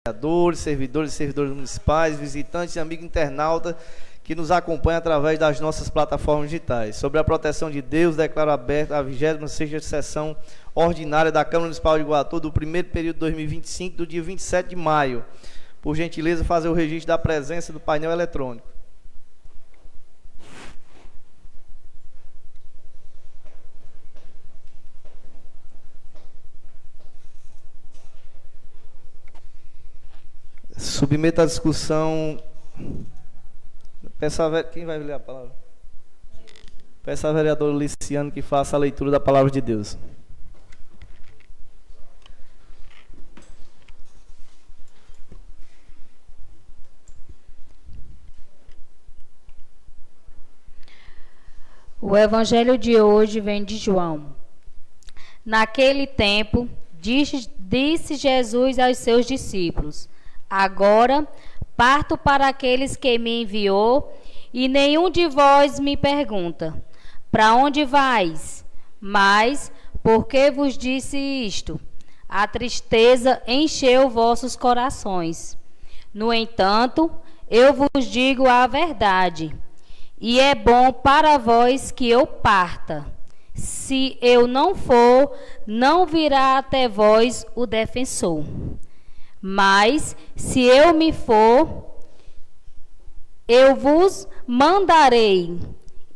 servidores e servidoras municipais, visitantes e amigo internauta que nos acompanha através das nossas plataformas digitais. Sobre a proteção de Deus, declaro aberta a 26ª sessão ordinária da Câmara Municipal de Iguatu do primeiro período de 2025, do dia 27 de maio. Por gentileza, fazer o registro da presença do painel eletrônico. Submeto à discussão. Quem vai ler a palavra? Peço ao vereador Liciano que faça a leitura da palavra de Deus. O evangelho de hoje vem de João. Naquele tempo, disse Jesus aos seus discípulos: Agora parto para aqueles que me enviou, e nenhum de vós me pergunta: Para onde vais? Mas, por que vos disse isto? A tristeza encheu vossos corações. No entanto, eu vos digo a verdade, e é bom para vós que eu parta. Se eu não for, não virá até vós o defensor. Mas, se eu me for, eu vos mandarei,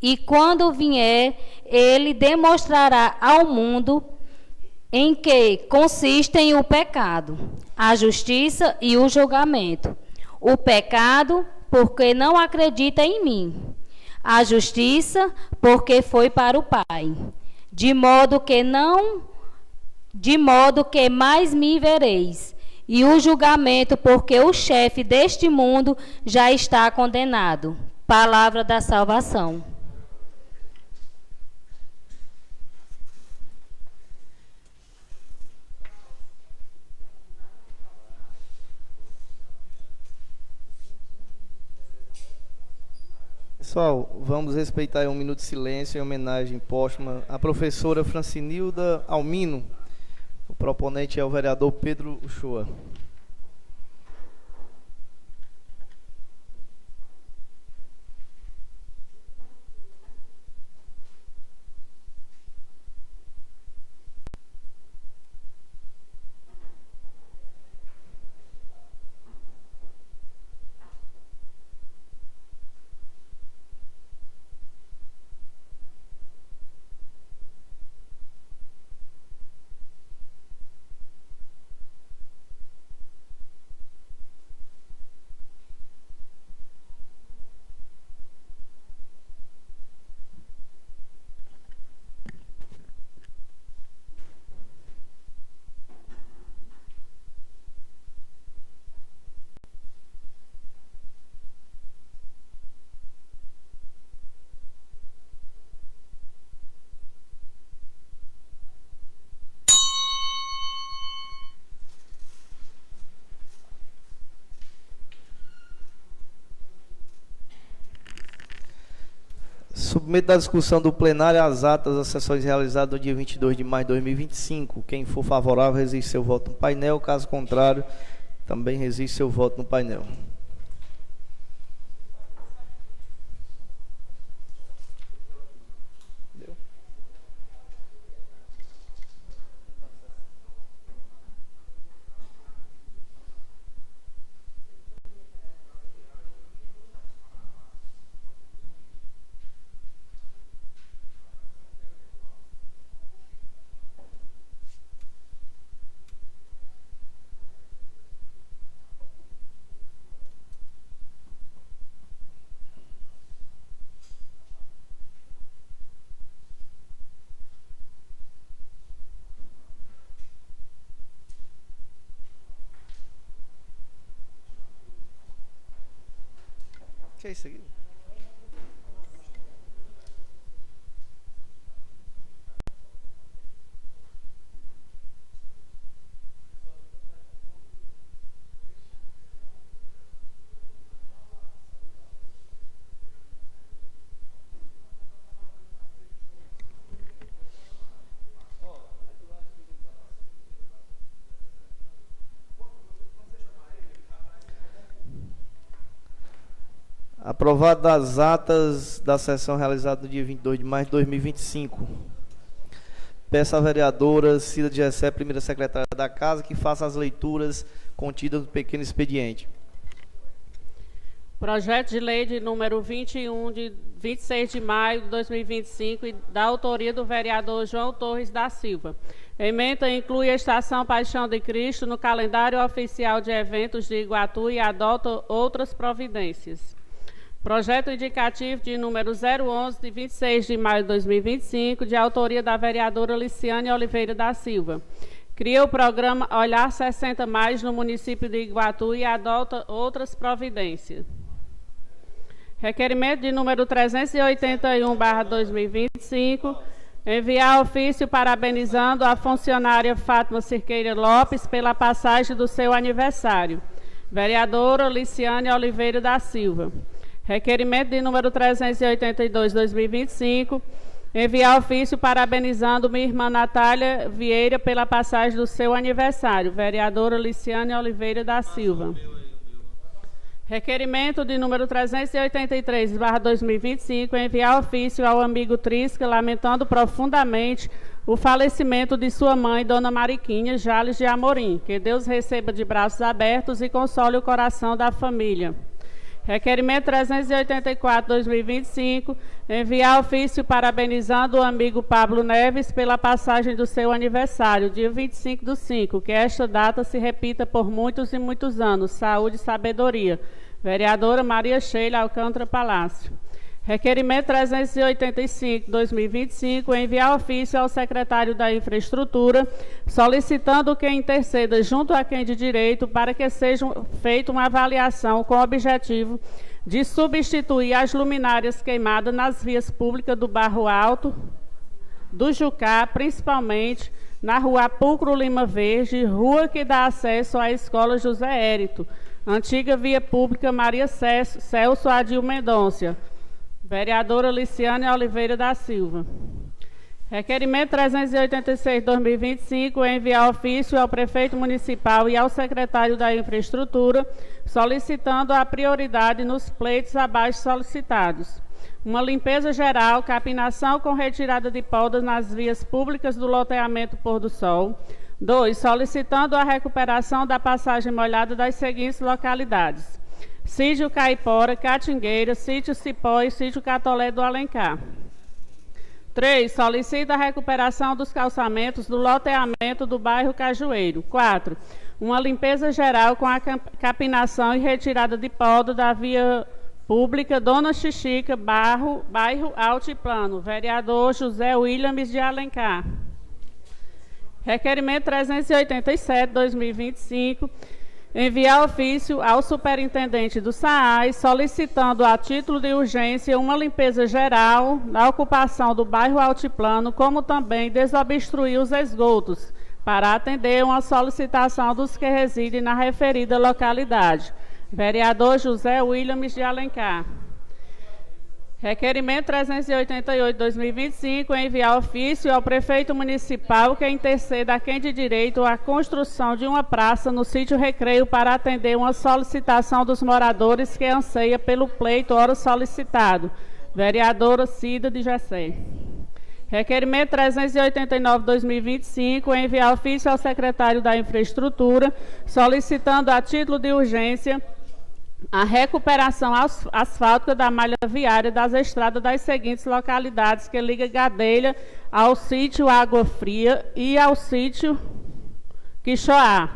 e quando vier, ele demonstrará ao mundo em que consistem o pecado, a justiça e o julgamento. O pecado, porque não acredita em mim. A justiça, porque foi para o Pai. De modo que mais me vereis. E o julgamento, porque o chefe deste mundo já está condenado. Palavra da salvação. Pessoal, vamos respeitar um minuto de silêncio em homenagem póstuma à professora Francinilda Almino. O proponente é o vereador Pedro Uchoa. Submeto à discussão do plenário as atas das sessões realizadas no dia 22 de maio de 2025. Quem for favorável, resiste seu voto no painel. Caso contrário, também resiste seu voto no painel. O que é isso aqui? Aprovado as atas da sessão realizada no dia 22 de maio de 2025. Peço à vereadora Cida de Gessé, primeira secretária da Casa, que faça as leituras contidas no pequeno expediente. Projeto de lei de número 21, de 26 de maio de 2025, da autoria do vereador João Torres da Silva. Ementa inclui a Estação Paixão de Cristo no calendário oficial de eventos de Iguatu e adota outras providências. Projeto indicativo de número 011, de 26 de maio de 2025, de autoria da vereadora Liciane Oliveira da Silva. Cria o programa Olhar 60 Mais no município de Iguatu e adota outras providências. Requerimento de número 381/2025, enviar ofício parabenizando a funcionária Fátima Cirqueira Lopes pela passagem do seu aniversário. Vereadora Liciane Oliveira da Silva. Requerimento de número 382/2025, enviar ofício parabenizando minha irmã Natália Vieira pela passagem do seu aniversário. Vereadora Liciane Oliveira da Silva. Requerimento de número 383/2025, enviar ofício ao amigo Trisca, lamentando profundamente o falecimento de sua mãe, Dona Mariquinha Jales de Amorim. Que Deus receba de braços abertos e console o coração da família. Requerimento 384/2025, enviar ofício parabenizando o amigo Pablo Neves pela passagem do seu aniversário, dia 25/5, que esta data se repita por muitos e muitos anos. Saúde e sabedoria. Vereadora Maria Sheila Alcântara Palácio. Requerimento 385/2025, enviar ofício ao secretário da Infraestrutura, solicitando que interceda junto a quem de direito para que seja feita uma avaliação com o objetivo de substituir as luminárias queimadas nas vias públicas do Bairro Alto, do Jucá, principalmente na rua Pulcro Lima Verde, rua que dá acesso à Escola José Érito, antiga via pública Maria Celso Adil Mendonça. Vereadora Liciane Oliveira da Silva. Requerimento 386/2025, enviar ofício ao prefeito municipal e ao secretário da Infraestrutura, solicitando a prioridade nos pleitos abaixo solicitados. Uma limpeza geral, capinação com retirada de podas nas vias públicas do loteamento Pôr do Sol. 2. Solicitando a recuperação da passagem molhada das seguintes localidades: Sítio Caipora, Catingueira, Sítio Cipó e Sítio Catolé do Alencar. 3. Solicita a recuperação dos calçamentos do loteamento do bairro Cajueiro. 4. Uma limpeza geral com a capinação e retirada de poda da via pública Dona Xixica, bairro Altiplano. Vereador José Williams de Alencar. Requerimento 387/2025, enviar ofício ao superintendente do SAAS, solicitando a título de urgência uma limpeza geral na ocupação do bairro Altiplano, como também desobstruir os esgotos, para atender uma solicitação dos que residem na referida localidade. Vereador José Williams de Alencar. Requerimento 388/2025, enviar ofício ao prefeito municipal que interceda a quem de direito a construção de uma praça no sítio Recreio para atender uma solicitação dos moradores que anseia pelo pleito ora solicitado. Vereadora Cida de Gessé. Requerimento 389/2025, enviar ofício ao secretário da Infraestrutura, solicitando a título de urgência a recuperação asfáltica da malha viária das estradas das seguintes localidades que liga Gadelha ao sítio Água Fria e ao sítio Quixoá.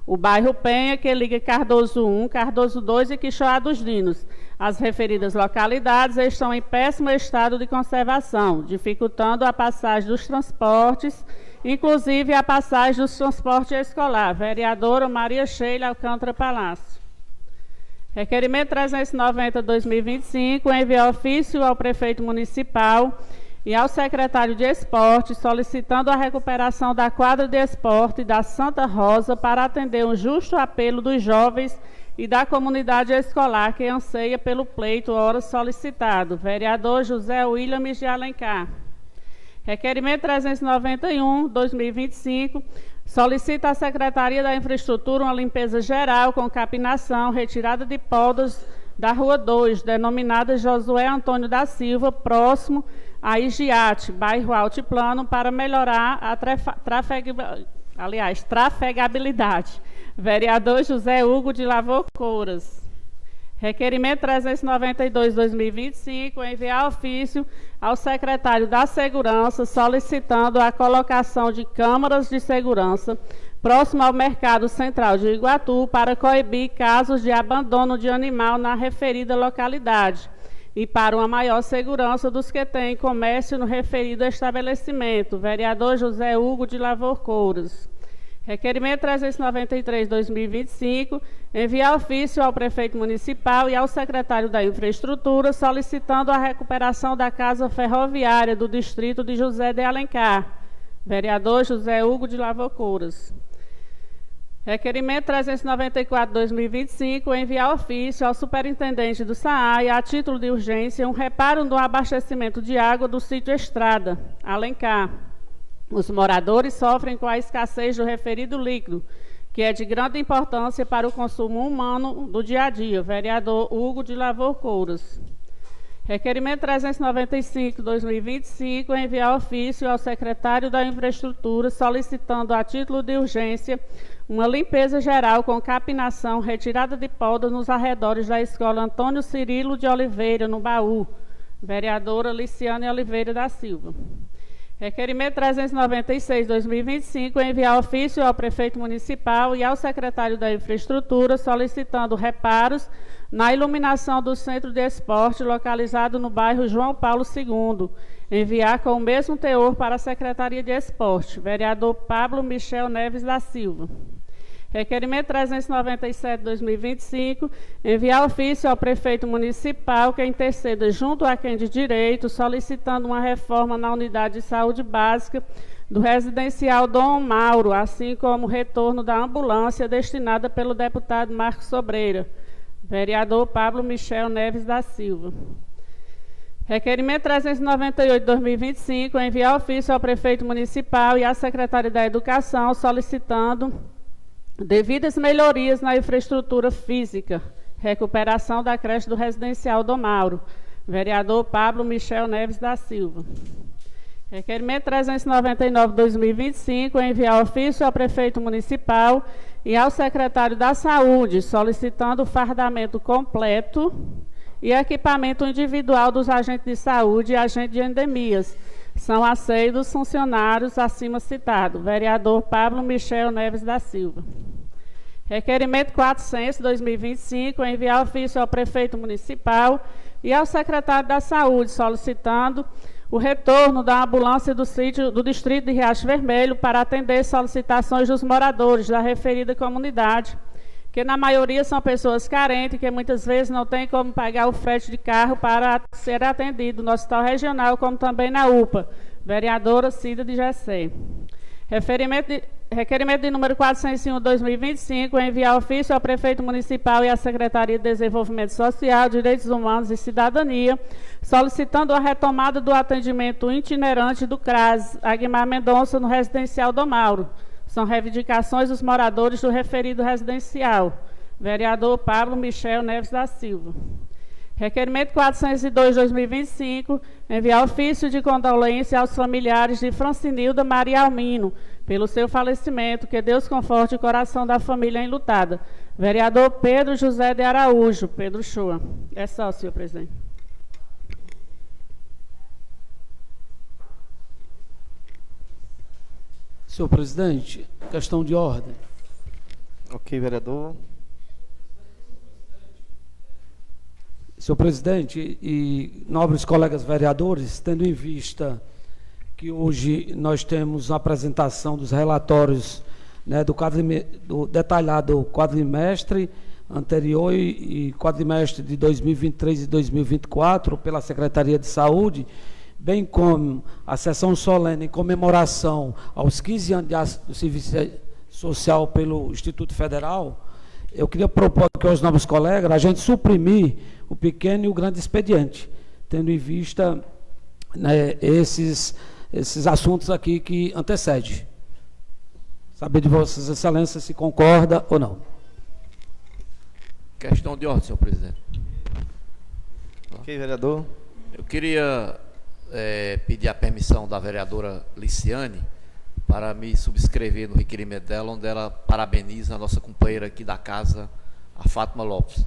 O bairro Penha, que liga Cardoso 1, Cardoso 2 e Quixoá dos Dinos. As referidas localidades estão em péssimo estado de conservação, dificultando a passagem dos transportes, inclusive a passagem dos transportes escolar. Vereadora Maria Sheila Alcântara Palácio. Requerimento 390/2025, enviar ofício ao prefeito municipal e ao secretário de Esporte, solicitando a recuperação da quadra de esporte da Santa Rosa para atender um justo apelo dos jovens e da comunidade escolar que anseia pelo pleito ora solicitado. Vereador José Williams de Alencar. Requerimento 391/2025, solicita à Secretaria da Infraestrutura uma limpeza geral com capinação, retirada de podas da Rua 2, denominada Josué Antônio da Silva, próximo a Igiate, bairro Altiplano, para melhorar a trafegabilidade. Vereador José Hugo de Lavor Couras. Requerimento 392/2025, enviar ofício ao secretário da Segurança solicitando a colocação de câmaras de segurança próximo ao Mercado Central de Iguatu para coibir casos de abandono de animal na referida localidade e para uma maior segurança dos que têm comércio no referido estabelecimento. Vereador José Hugo de Lavor Couras. Requerimento 393/2025, enviar ofício ao prefeito municipal e ao secretário da Infraestrutura solicitando a recuperação da casa ferroviária do distrito de José de Alencar. Vereador José Hugo de Lavor Couras. Requerimento 394/2025, enviar ofício ao superintendente do SAAI, a título de urgência, um reparo no abastecimento de água do sítio Estrada, Alencar. Os moradores sofrem com a escassez do referido líquido, que é de grande importância para o consumo humano do dia a dia. Vereador Hugo de Lavor Couras. Requerimento 395/2025, enviar ofício ao secretário da Infraestrutura solicitando a título de urgência uma limpeza geral com capinação, retirada de podas nos arredores da Escola Antônio Cirilo de Oliveira, no Baú. Vereadora Liciane Oliveira da Silva. Requerimento 396/2025, enviar ofício ao prefeito municipal e ao secretário da Infraestrutura solicitando reparos na iluminação do centro de esporte localizado no bairro João Paulo II. Enviar com o mesmo teor para a Secretaria de Esporte. Vereador Pablo Michel Neves da Silva. Requerimento 397/2025, enviar ofício ao prefeito municipal que interceda junto a quem de direito, solicitando uma reforma na unidade de saúde básica do residencial Dom Mauro, assim como o retorno da ambulância destinada pelo deputado Marcos Sobreira. Vereador Pablo Michel Neves da Silva. Requerimento 398/2025, enviar ofício ao prefeito municipal e à secretária da Educação, solicitando devidas melhorias na infraestrutura física, recuperação da creche do residencial Dom Mauro. Vereador Pablo Michel Neves da Silva. Requerimento 399/2025, enviar ofício ao prefeito municipal e ao secretário da Saúde, solicitando o fardamento completo e equipamento individual dos agentes de saúde e agentes de endemias. São aceitos dos funcionários acima citados. Vereador Pablo Michel Neves da Silva. Requerimento 400/2025, enviar ofício ao prefeito municipal e ao secretário da Saúde, solicitando o retorno da ambulância do sítio do distrito de Riacho Vermelho para atender solicitações dos moradores da referida comunidade, que na maioria são pessoas carentes, que muitas vezes não têm como pagar o frete de carro para ser atendido no Hospital Regional, como também na UPA. Vereadora Cida de Gessé. Requerimento de número 401/2025, enviar ofício ao prefeito municipal e à Secretaria de Desenvolvimento Social, Direitos Humanos e Cidadania, solicitando a retomada do atendimento itinerante do CRAS Aguimar Mendonça no residencial Dom Mauro. São reivindicações dos moradores do referido residencial. Vereador Pablo Michel Neves da Silva. Requerimento 402/2025, enviar ofício de condolência aos familiares de Francinilda Maria Almino, pelo seu falecimento, que Deus conforte o coração da família enlutada. Vereador Pedro José de Araújo, Pedro Shoa. É só, senhor presidente. Senhor presidente, questão de ordem. Ok, vereador. Senhor presidente e nobres colegas vereadores, tendo em vista que hoje nós temos a apresentação dos relatórios, né, do detalhado quadrimestre anterior e quadrimestre de 2023 e 2024 pela Secretaria de Saúde, bem como a sessão solene em comemoração aos 15 anos do Serviço Social pelo Instituto Federal, eu queria propor aqui aos novos colegas a gente suprimir o pequeno e o grande expediente, tendo em vista, né, esses assuntos aqui que antecedem. Saber de Vossas Excelências se concorda ou não. Questão de ordem, senhor presidente. Ok, vereador. Eu queria pedir a permissão da vereadora Liciane para me subscrever no requerimento dela, onde ela parabeniza a nossa companheira aqui da casa, a Fátima Lopes.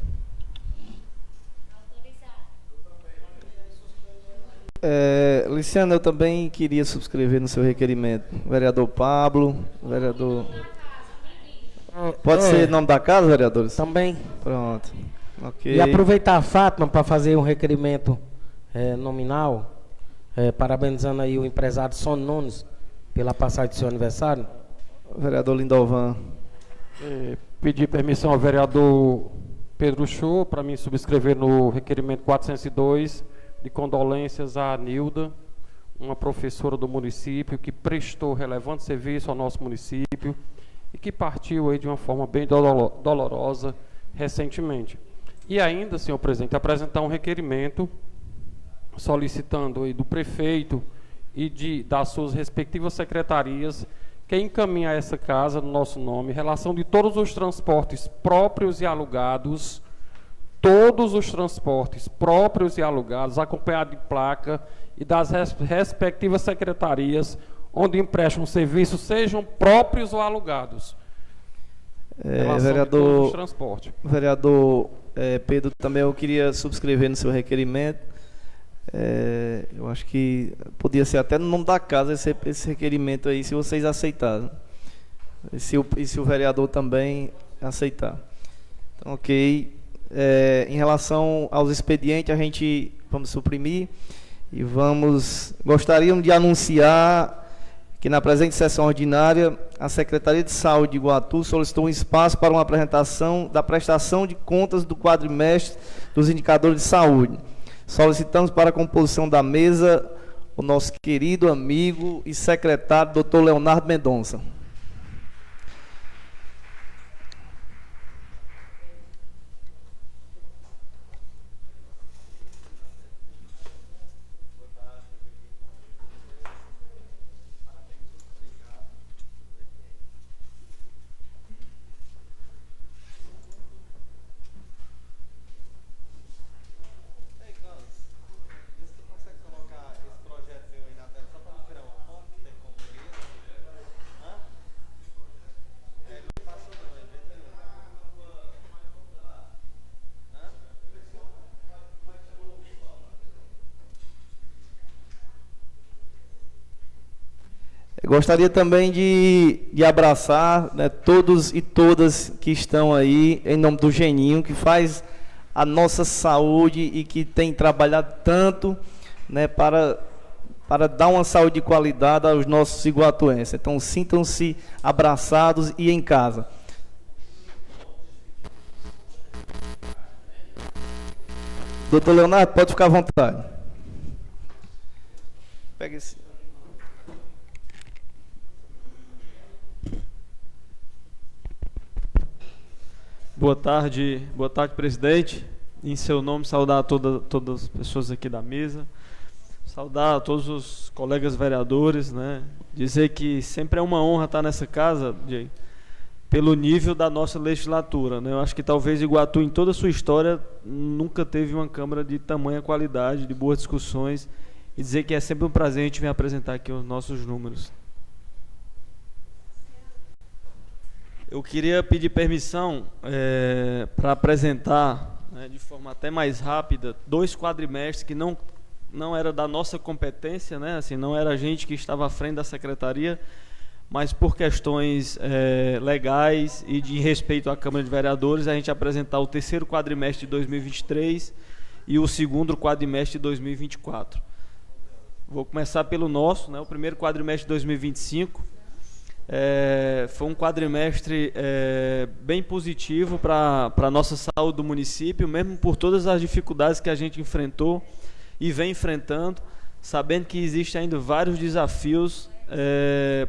Luciano, eu também queria subscrever no seu requerimento. Vereador Pablo, vereador... Pode ser nome da casa, vereadores? Também. Pronto. Ok. E aproveitar a Fátima para fazer um requerimento nominal, parabenizando aí o empresário Sônia Nunes pela passagem do seu aniversário. Vereador Lindovan. Pedir permissão ao vereador Pedro Show para mim subscrever no requerimento 402 de condolências à Nilda, uma professora do município que prestou relevante serviço ao nosso município e que partiu aí de uma forma bem dolorosa recentemente. E ainda, senhor presidente, apresentar um requerimento solicitando aí do prefeito e das suas respectivas secretarias que encaminha a essa casa, no nosso nome, relação de todos os transportes próprios e alugados, acompanhado de placa e das respectivas secretarias onde emprestam serviços, sejam próprios ou alugados. Vereador, transporte. Vereador Pedro, também eu queria subscrever no seu requerimento. Eu acho que podia ser até no nome da casa esse requerimento aí, se vocês aceitarem. E se o vereador também aceitar. Então, ok. Em relação aos expedientes, a gente vamos suprimir e gostaríamos de anunciar que na presente sessão ordinária a Secretaria de Saúde de Iguatu solicitou um espaço para uma apresentação da prestação de contas do quadrimestre dos indicadores de saúde. Solicitamos para a composição da mesa o nosso querido amigo e secretário, Dr. Leonardo Mendonça. Gostaria também de abraçar, né, todos e todas que estão aí, em nome do Geninho, que faz a nossa saúde e que tem trabalhado tanto, né, para dar uma saúde de qualidade aos nossos iguatuenses. Então, sintam-se abraçados e em casa. Doutor Leonardo, pode ficar à vontade. Pega esse... Boa tarde, presidente. Em seu nome, saudar todas as pessoas aqui da mesa, saudar a todos os colegas vereadores, né? Dizer que sempre é uma honra estar nessa casa, pelo nível da nossa legislatura, né? Eu acho que talvez Iguatu, em toda a sua história, nunca teve uma Câmara de tamanha qualidade, de boas discussões, e dizer que é sempre um prazer a gente vir apresentar aqui os nossos números. Eu queria pedir permissão para apresentar, né, de forma até mais rápida, 2 quadrimestres que não era da nossa competência, né, assim, não era a gente que estava à frente da secretaria, mas por questões legais e de respeito à Câmara de Vereadores, a gente apresentar o 3º quadrimestre de 2023 e o 2º quadrimestre de 2024. Vou começar pelo nosso, né, o 1º quadrimestre de 2025. Foi um quadrimestre bem positivo para a nossa saúde do município, mesmo por todas as dificuldades que a gente enfrentou e vem enfrentando, sabendo que existem ainda vários desafios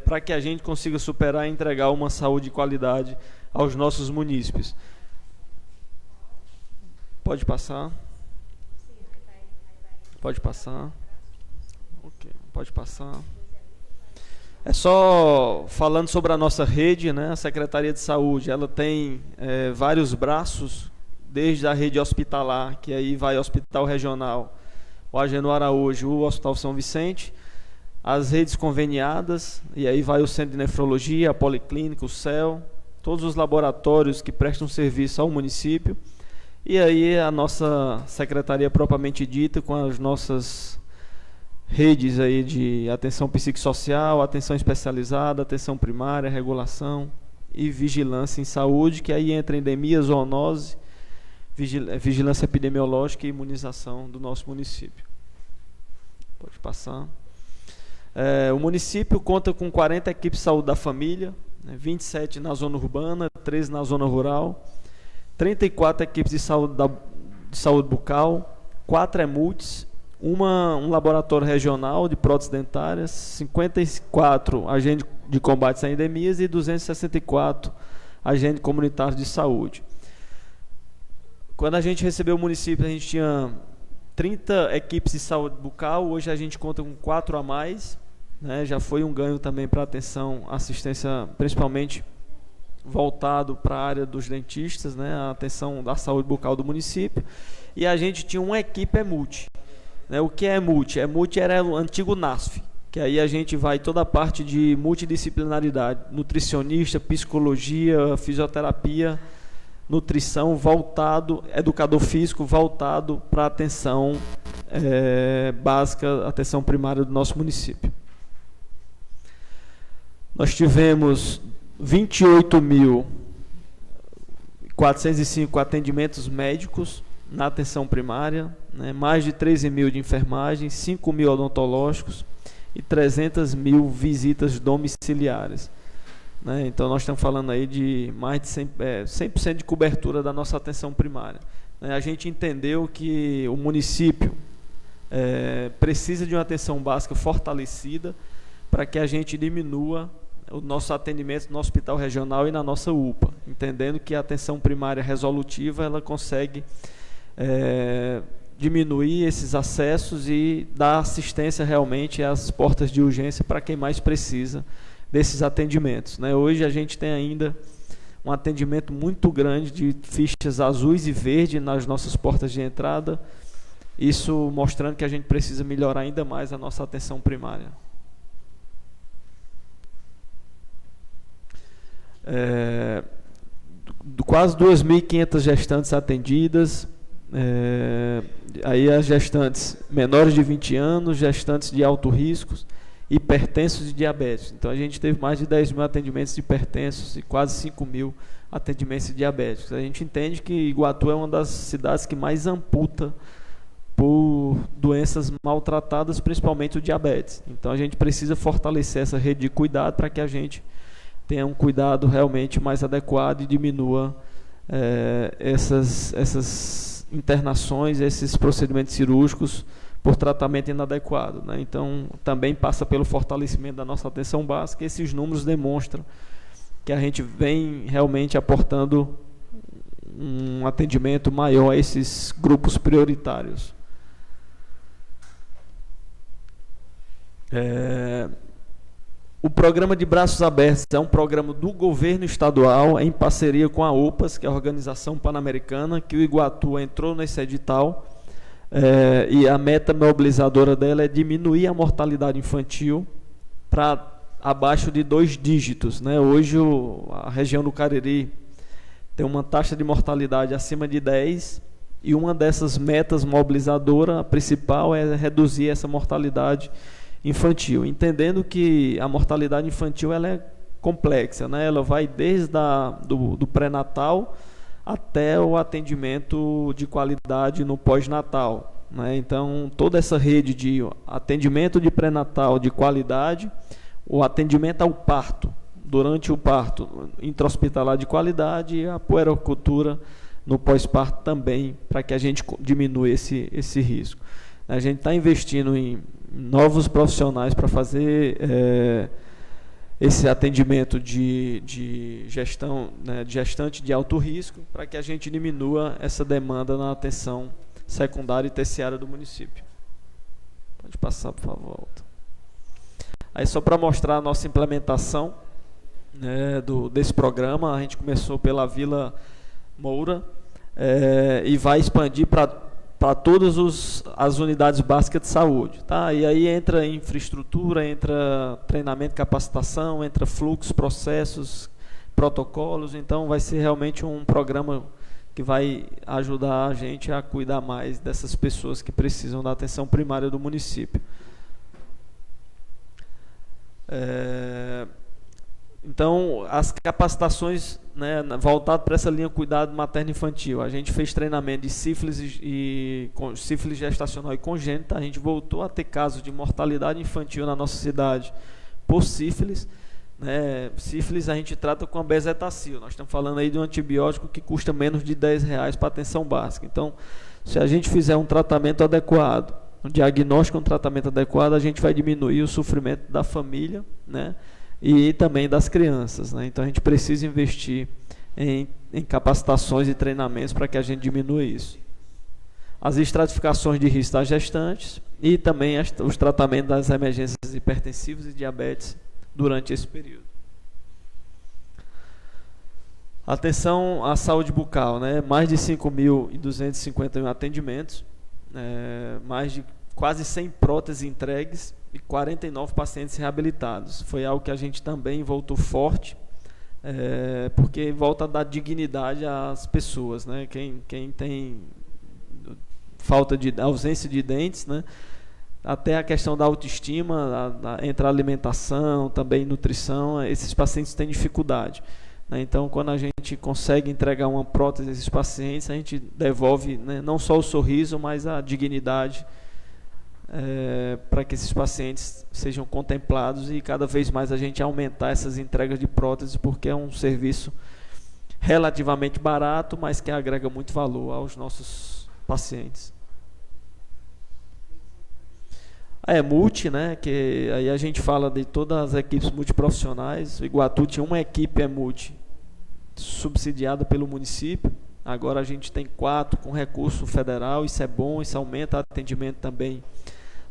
para que a gente consiga superar e entregar uma saúde de qualidade aos nossos munícipes. Pode passar. Pode passar. Ok, pode passar. É só falando sobre a nossa rede, né? A Secretaria de Saúde, ela tem vários braços desde a rede hospitalar, que aí vai o Hospital Regional, o Agenor Araújo, o Hospital São Vicente, as redes conveniadas, e aí vai o Centro de Nefrologia, a Policlínica, o CEL, todos os laboratórios que prestam serviço ao município, e aí a nossa secretaria propriamente dita, com as nossas redes aí de atenção psicossocial, atenção especializada, atenção primária, regulação e vigilância em saúde, que aí entra endemia, zoonose, vigilância epidemiológica e imunização do nosso município. Pode passar. O município conta com 40 equipes de saúde da família, 27 na zona urbana, 13 na zona rural, 34 equipes de saúde bucal, 4 EMUTs, um laboratório regional de próteses dentárias, 54 agentes de combate a endemias e 264 agentes comunitários de saúde. Quando a gente recebeu o município, a gente tinha 30 equipes de saúde bucal, hoje a gente conta com 4 a mais, né? Já foi um ganho também para atenção, assistência, principalmente voltado para a área dos dentistas, né? A atenção da saúde bucal do município. E a gente tinha uma equipe EMUT. O que é EMUT? EMUT era o antigo NASF, que aí a gente vai toda a parte de multidisciplinaridade, nutricionista, psicologia, fisioterapia, nutrição, voltado, educador físico, voltado para a atenção básica, atenção primária do nosso município. Nós tivemos 28.405 atendimentos médicos na atenção primária, né, mais de 13 mil de enfermagem, 5 mil odontológicos e 300 mil visitas domiciliares. Né? Então nós estamos falando aí de mais de 100% de cobertura da nossa atenção primária. Né? A gente entendeu que o município precisa de uma atenção básica fortalecida para que a gente diminua o nosso atendimento no hospital regional e na nossa UPA, entendendo que a atenção primária resolutiva ela consegue diminuir esses acessos e dar assistência realmente às portas de urgência para quem mais precisa desses atendimentos. Né? Hoje a gente tem ainda um atendimento muito grande de fichas azuis e verdes nas nossas portas de entrada, isso mostrando que a gente precisa melhorar ainda mais a nossa atenção primária. Quase 2.500 gestantes atendidas, aí as gestantes menores de 20 anos, gestantes de alto risco, hipertensos e diabéticos. Então a gente teve mais de 10 mil atendimentos de hipertensos e quase 5 mil atendimentos de diabéticos. A gente entende que Iguatu é uma das cidades que mais amputa por doenças maltratadas, principalmente o diabetes. Então a gente precisa fortalecer essa rede de cuidado para que a gente tenha um cuidado realmente mais adequado e diminua essas internações, esses procedimentos cirúrgicos por tratamento inadequado. Né? Então, também passa pelo fortalecimento da nossa atenção básica. Esses números demonstram que a gente vem realmente aportando um atendimento maior a esses grupos prioritários. O programa de Braços Abertos é um programa do governo estadual em parceria com a OPAS, que é a Organização Pan-Americana, que o Iguatu entrou nesse edital, e a meta mobilizadora dela é diminuir a mortalidade infantil para abaixo de 2 dígitos. Né? Hoje a região do Cariri tem uma taxa de mortalidade acima de 10, e uma dessas metas mobilizadoras, a principal, é reduzir essa mortalidade infantil, entendendo que a mortalidade infantil ela é complexa, né? Ela vai desde do pré-natal até o atendimento de qualidade no pós-natal, né? Então toda essa rede de atendimento de pré-natal de qualidade, o atendimento ao parto, durante o parto intra-hospitalar de qualidade e a puericultura no pós-parto também, para que a gente diminua esse risco. A gente está investindo em novos profissionais para fazer esse atendimento de gestão, né, de gestante de alto risco, para que a gente diminua essa demanda na atenção secundária e terciária do município. Pode passar, por favor. Aí só para mostrar a nossa implementação, né, desse programa, a gente começou pela Vila Moura, e vai expandir para todas as unidades básicas de saúde, tá? E aí entra infraestrutura, entra treinamento, capacitação, entra fluxos, processos, protocolos. Então vai ser realmente um programa que vai ajudar a gente a cuidar mais dessas pessoas que precisam da atenção primária do município. Então, as capacitações, né, voltadas para essa linha cuidado materno-infantil. A gente fez treinamento de sífilis sífilis gestacional e congênita. A gente voltou a ter casos de mortalidade infantil na nossa cidade por sífilis. Né? Sífilis a gente trata com a bezetacil. Nós estamos falando aí de um antibiótico que custa menos de R$10 para atenção básica. Então, se a gente fizer um tratamento adequado, um diagnóstico, um tratamento adequado, a gente vai diminuir o sofrimento da família, né? E também das crianças, né? Então a gente precisa investir em capacitações e treinamentos para que a gente diminua isso. As estratificações de risco das gestantes e também os tratamentos das emergências hipertensivas e diabetes durante esse período. Atenção à saúde bucal, né? Mais de 5.251 atendimentos, mais de quase 100 próteses entregues e 49 pacientes reabilitados. Foi algo que a gente também voltou forte, porque volta a dar dignidade às pessoas, né? Quem tem ausência de dentes, né? Até a questão da autoestima, entre a alimentação, também nutrição, esses pacientes têm dificuldade, né? Então, quando a gente consegue entregar uma prótese a esses pacientes, a gente devolve, né, não só o sorriso, mas a dignidade, para que esses pacientes sejam contemplados, e cada vez mais a gente aumentar essas entregas de próteses, porque é um serviço relativamente barato, mas que agrega muito valor aos nossos pacientes. A EMULTI, né, que aí a gente fala de todas as equipes multiprofissionais. O Iguatu tinha uma equipe EMULTI subsidiada pelo município, agora a gente tem 4 com recurso federal. Isso é bom, isso aumenta o atendimento também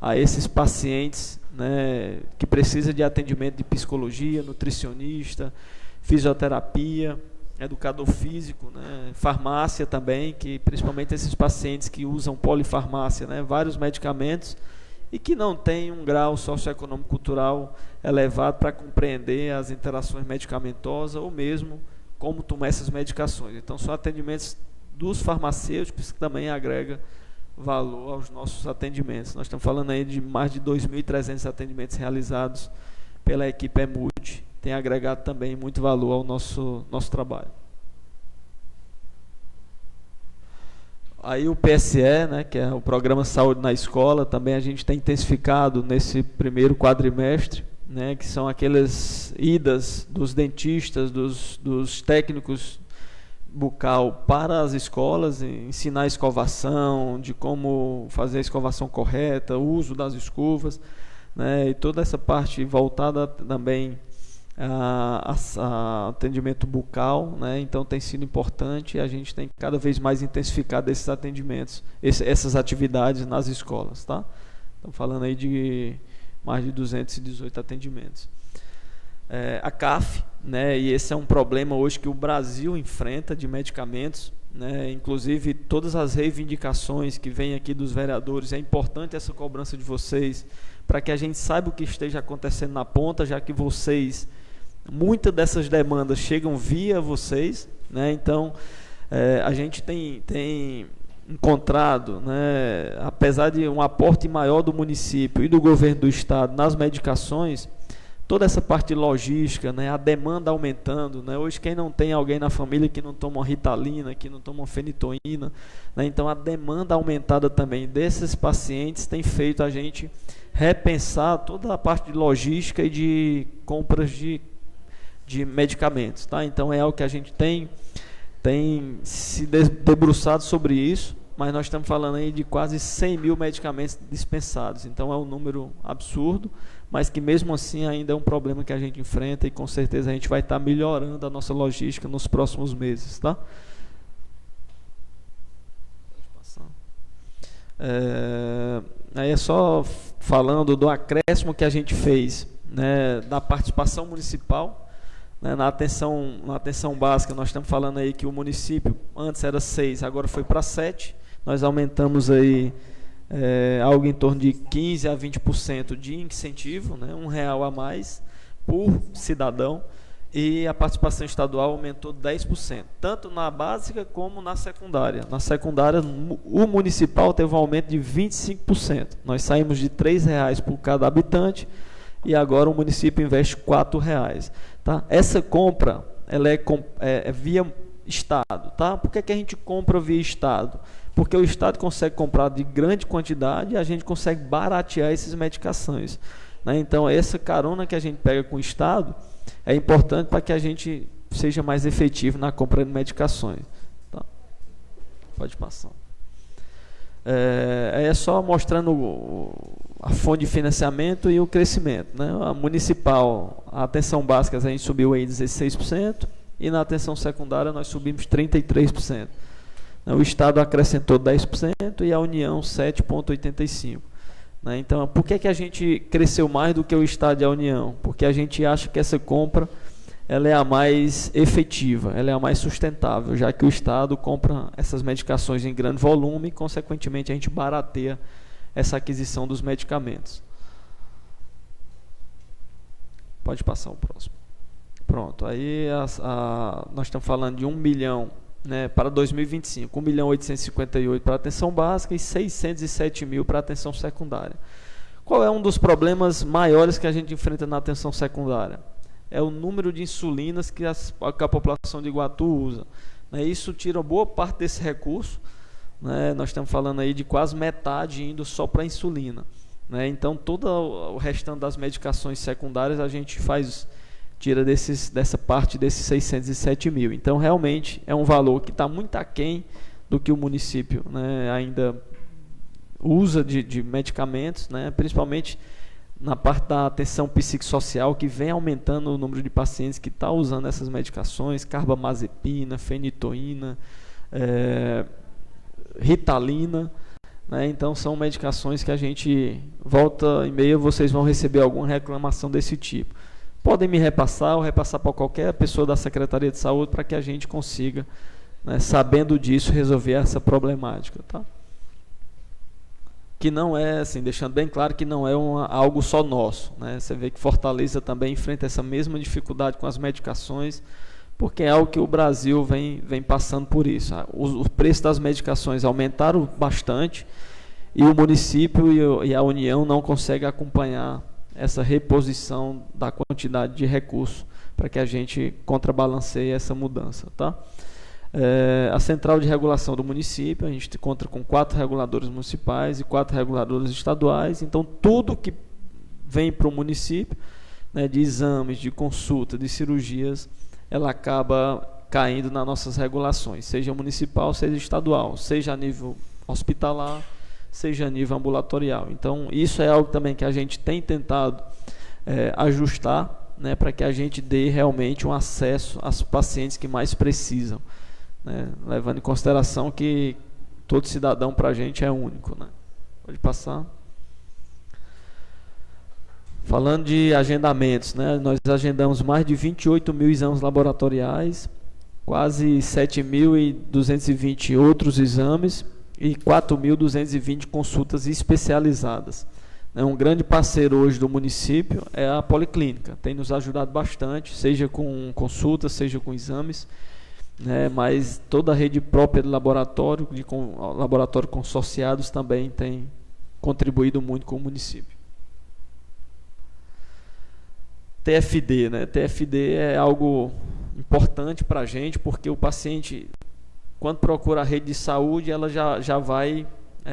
a esses pacientes, né, que precisam de atendimento de psicologia, nutricionista, fisioterapia, educador físico, né, farmácia também, que principalmente esses pacientes que usam polifarmácia, né, vários medicamentos, e que não têm um grau socioeconômico cultural elevado para compreender as interações medicamentosas ou mesmo como tomar essas medicações. Então são atendimentos dos farmacêuticos, que também agrega valor aos nossos atendimentos. Nós estamos falando aí de mais de 2.300 atendimentos realizados pela equipe EMULTI. Tem agregado também muito valor ao nosso trabalho. Aí o PSE, né, que é o Programa Saúde na Escola, também a gente tem intensificado nesse primeiro quadrimestre, né, que são aquelas idas dos dentistas, dos técnicos bucal para as escolas, ensinar a escovação, de como fazer a escovação correta, o uso das escovas, né, e toda essa parte voltada também a atendimento bucal, né, então tem sido importante, e a gente tem cada vez mais intensificado esses atendimentos, essas atividades nas escolas, tá? Estamos falando aí de mais de 218 atendimentos. A CAF, né, e esse é um problema hoje que o Brasil enfrenta de medicamentos, né, inclusive todas as reivindicações que vêm aqui dos vereadores, é importante essa cobrança de vocês, para que a gente saiba o que esteja acontecendo na ponta, já que muitas dessas demandas chegam via vocês, né, então a gente tem encontrado, né, apesar de um aporte maior do município e do governo do estado nas medicações, toda essa parte de logística, né, a demanda aumentando, né, hoje quem não tem alguém na família que não toma Ritalina, que não toma fenitoína, né, então a demanda aumentada também desses pacientes tem feito a gente repensar toda a parte de logística e de compras de medicamentos, tá? Então é algo que a gente tem se debruçado sobre isso, mas nós estamos falando aí de quase 100 mil medicamentos dispensados, então é um número absurdo, mas que mesmo assim ainda é um problema que a gente enfrenta, e com certeza a gente vai estar melhorando a nossa logística nos próximos meses, tá? Aí é só falando do acréscimo que a gente fez, né, da participação municipal, né? Na atenção básica, nós estamos falando aí que o município antes era 6, agora foi para 7. Nós aumentamos aí algo em torno de 15% a 20% de incentivo, né? R$1 a mais por cidadão. E a participação estadual aumentou 10%, tanto na básica como na secundária. Na secundária, o municipal teve um aumento de 25%. Nós saímos de R$3 por cada habitante e agora o município investe R$4. Tá? Essa compra ela é via Estado. Tá? Por que a gente compra via Estado? Porque o Estado consegue comprar de grande quantidade e a gente consegue baratear essas medicações. Né? Então, essa carona que a gente pega com o Estado é importante para que a gente seja mais efetivo na compra de medicações. Tá? Pode passar. É só mostrando a fonte de financiamento e o crescimento. Né? A municipal, a atenção básica, a gente subiu aí 16%, e na atenção secundária nós subimos 33%. O Estado acrescentou 10% e a União 7,85%. Então, por que a gente cresceu mais do que o Estado e a União? Porque a gente acha que essa compra ela é a mais efetiva, ela é a mais sustentável, já que o Estado compra essas medicações em grande volume e, consequentemente, a gente barateia essa aquisição dos medicamentos. Pode passar o próximo. Pronto, aí nós estamos falando de 1 milhão, né, para 2025, 1.858.000 para atenção básica e 607 mil para atenção secundária. Qual é um dos problemas maiores que a gente enfrenta na atenção secundária? É o número de insulinas que a população de Iguatu usa. Né, isso tira boa parte desse recurso. Né, nós estamos falando aí de quase metade indo só para a insulina. Né, então, todo o restante das medicações secundárias a gente tira dessa parte desses 607 mil. Então, realmente, é um valor que está muito aquém do que o município, né, ainda usa de medicamentos, né, principalmente na parte da atenção psicossocial, que vem aumentando o número de pacientes que estão usando essas medicações, carbamazepina, fenitoína, ritalina. Né, então, são medicações que a gente, volta e meia, vocês vão receber alguma reclamação desse tipo. Podem me repassar ou repassar para qualquer pessoa da Secretaria de Saúde para que a gente consiga, né, sabendo disso, resolver essa problemática. Tá? Que não é, assim, deixando bem claro que não é algo só nosso. Né? Você vê que Fortaleza também enfrenta essa mesma dificuldade com as medicações, porque é algo que o Brasil vem passando por isso. O preço das medicações aumentaram bastante e o município e a União não conseguem acompanhar essa reposição da quantidade de recursos para que a gente contrabalanceie essa mudança. Tá? A Central de Regulação do município, a gente conta com 4 reguladores municipais e 4 reguladores estaduais, então tudo que vem para o município, né, de exames, de consulta, de cirurgias, ela acaba caindo nas nossas regulações, seja municipal, seja estadual, seja a nível hospitalar, seja a nível ambulatorial. Então, isso é algo também que a gente tem tentado ajustar, né, para que a gente dê realmente um acesso aos pacientes que mais precisam, né, levando em consideração que todo cidadão para a gente é único. Né. Pode passar. Falando de agendamentos, né, nós agendamos mais de 28 mil exames laboratoriais, quase 7.220 outros exames, e 4.220 consultas especializadas. Um grande parceiro hoje do município é a Policlínica, tem nos ajudado bastante, seja com consultas, seja com exames, né, mas toda a rede própria de laboratório, laboratório consorciados também tem contribuído muito com o município. TFD, né? TFD é algo importante para a gente, porque o paciente, quando procura a rede de saúde, ela já vai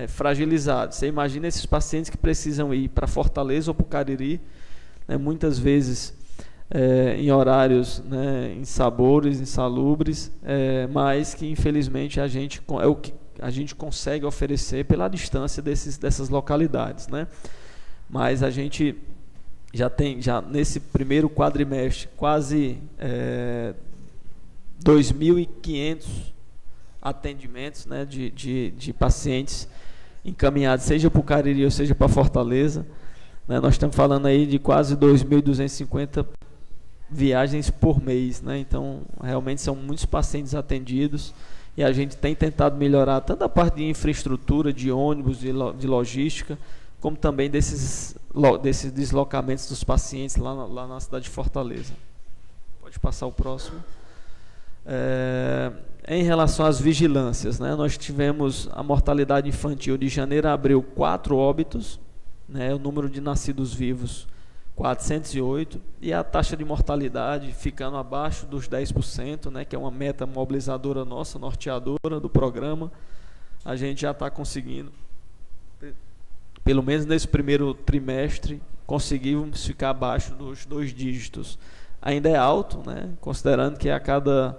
fragilizada. Você imagina esses pacientes que precisam ir para Fortaleza ou para o Cariri, né, muitas vezes em horários, né, insalubres, mas que infelizmente é o que a gente consegue oferecer pela distância dessas localidades. Né? Mas a gente já nesse primeiro quadrimestre quase 2.500 atendimentos, né, de pacientes encaminhados, seja para o Cariri ou seja para Fortaleza. Né, nós estamos falando aí de quase 2.250 viagens por mês, né? Então, realmente são muitos pacientes atendidos e a gente tem tentado melhorar tanto a parte de infraestrutura, de ônibus, de logística, como também desses deslocamentos dos pacientes lá na cidade de Fortaleza. Pode passar o próximo. Em relação às vigilâncias, né, nós tivemos a mortalidade infantil de janeiro a abril 4 óbitos, né, o número de nascidos vivos 408 e a taxa de mortalidade ficando abaixo dos 10%, né, que é uma meta mobilizadora nossa, norteadora do programa. A gente já está conseguindo, pelo menos nesse primeiro trimestre, conseguimos ficar abaixo dos 2 dígitos. Ainda é alto, né, considerando que a cada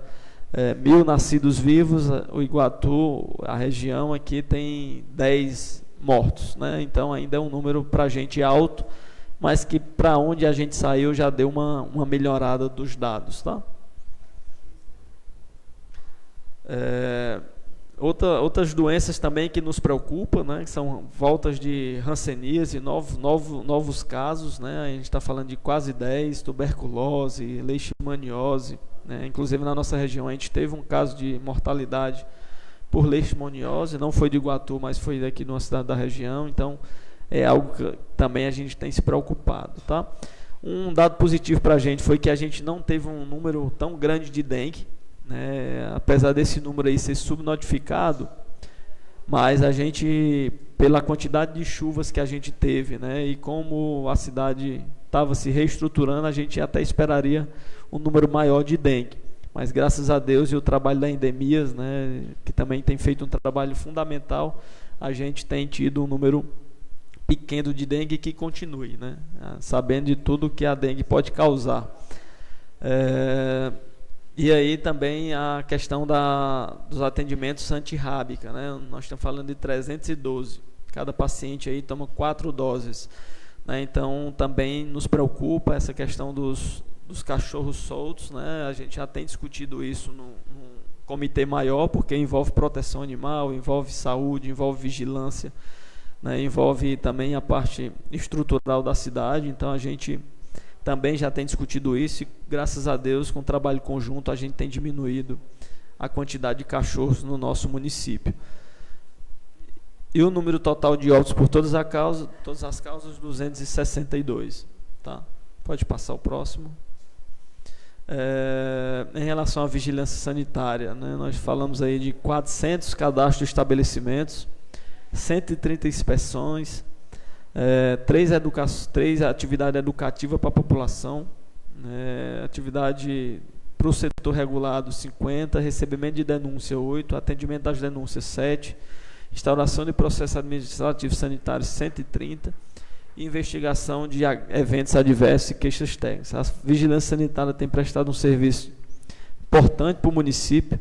1.000 nascidos vivos, o Iguatu, a região aqui, tem 10 mortos, né? Então ainda é um número para a gente alto, mas que para onde a gente saiu já deu uma melhorada dos dados, tá? Outras doenças também que nos preocupam, né, que são voltas de hanseníase, novos casos, né, a gente está falando de quase 10, tuberculose, leishmaniose, né, inclusive na nossa região a gente teve um caso de mortalidade por leishmaniose, não foi de Iguatu, mas foi daqui de uma cidade da região, então é algo que também a gente tem se preocupado, tá? Um dado positivo para a gente foi que a gente não teve um número tão grande de dengue, né, apesar desse número aí ser subnotificado, mas a gente, pela quantidade de chuvas que a gente teve, né, e como a cidade estava se reestruturando, a gente até esperaria um número maior de dengue, mas graças a Deus e o trabalho da Endemias, né, que também tem feito um trabalho fundamental, a gente tem tido um número pequeno de dengue que continue, né, sabendo de tudo que a dengue pode causar. E aí também a questão dos atendimentos antirrábica, né? Nós estamos falando de 312. Cada paciente aí toma 4 doses. Né? Então também nos preocupa essa questão dos cachorros soltos. Né? A gente já tem discutido isso num comitê maior, porque envolve proteção animal, envolve saúde, envolve vigilância, né? Envolve também a parte estrutural da cidade. Então a gente também já tem discutido isso e, graças a Deus, com o trabalho conjunto, a gente tem diminuído a quantidade de cachorros no nosso município. E o número total de óbitos por todas as causas, 262. Tá? Pode passar o próximo. Em relação à vigilância sanitária, né, nós falamos aí de 400 cadastros de estabelecimentos, 130 inspeções, 3 atividades educativas para a população, atividade para o setor regulado 50, recebimento de denúncia 8, atendimento das denúncias 7, instauração de processo administrativo sanitário 130 e investigação de eventos adversos e queixas técnicas. A vigilância sanitária tem prestado um serviço importante para o município,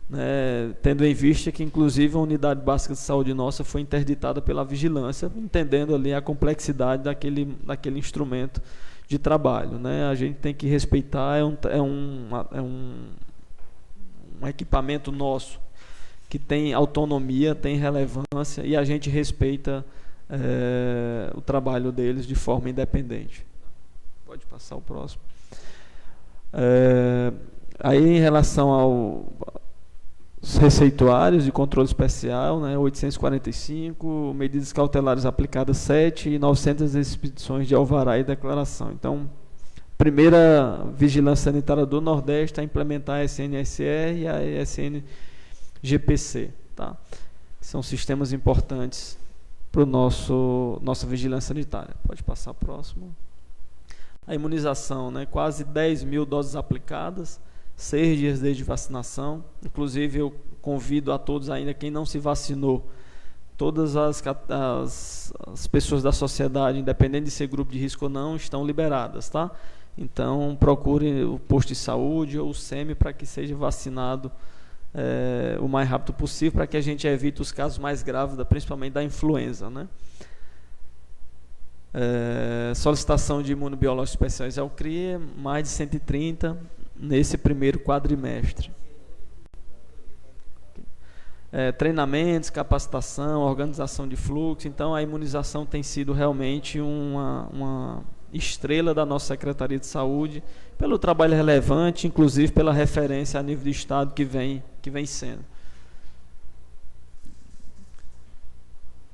né, tendo em vista que inclusive a unidade básica de saúde nossa foi interditada pela vigilância, entendendo ali a complexidade daquele instrumento de trabalho, né? A gente tem que respeitar, é um equipamento nosso que tem autonomia, tem relevância e a gente respeita o trabalho deles de forma independente. Pode passar o próximo. Aí em relação aos receituários de controle especial, né, 845, medidas cautelares aplicadas 7 e 900 expedições de alvará e declaração. Então, primeira vigilância sanitária do Nordeste a implementar a SNSR e a SNGPC, tá? Que são sistemas importantes para nossa vigilância sanitária. Pode passar o próximo. A imunização, né, quase 10 mil doses aplicadas, 6 dias desde vacinação. Inclusive eu convido a todos ainda, quem não se vacinou, todas as pessoas da sociedade, independente de ser grupo de risco ou não, estão liberadas, tá? Então procure o posto de saúde ou o SEMI para que seja vacinado o mais rápido possível, para que a gente evite os casos mais graves, principalmente da influenza, né? Solicitação de imunobiológicos especiais ao CRIE, mais de 130 nesse primeiro quadrimestre. Treinamentos, capacitação, organização de fluxo. Então a imunização tem sido realmente estrela da nossa Secretaria de Saúde, pelo trabalho relevante, inclusive pela referência a nível de Estado que vem sendo.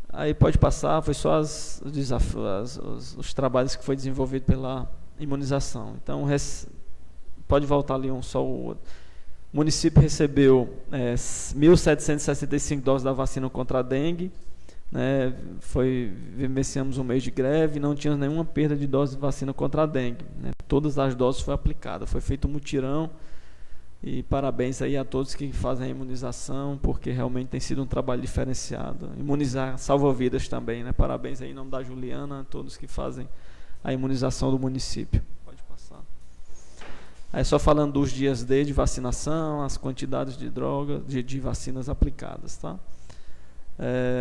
Aí pode passar, foi só os trabalhos que foi desenvolvido pela imunização. Então, pode voltar ali só o outro. O município recebeu 1.765 doses da vacina contra a dengue, né? Vivenciamos um mês de greve, não tínhamos nenhuma perda de dose de vacina contra a dengue, né? Todas as doses foram aplicadas, foi feito um mutirão, e parabéns aí a todos que fazem a imunização, porque realmente tem sido um trabalho diferenciado. Imunizar salva vidas também, né? Parabéns aí em nome da Juliana, a todos que fazem a imunização do município. Pode passar. Aí só falando dos dias de vacinação, as quantidades de drogas, de vacinas aplicadas, tá?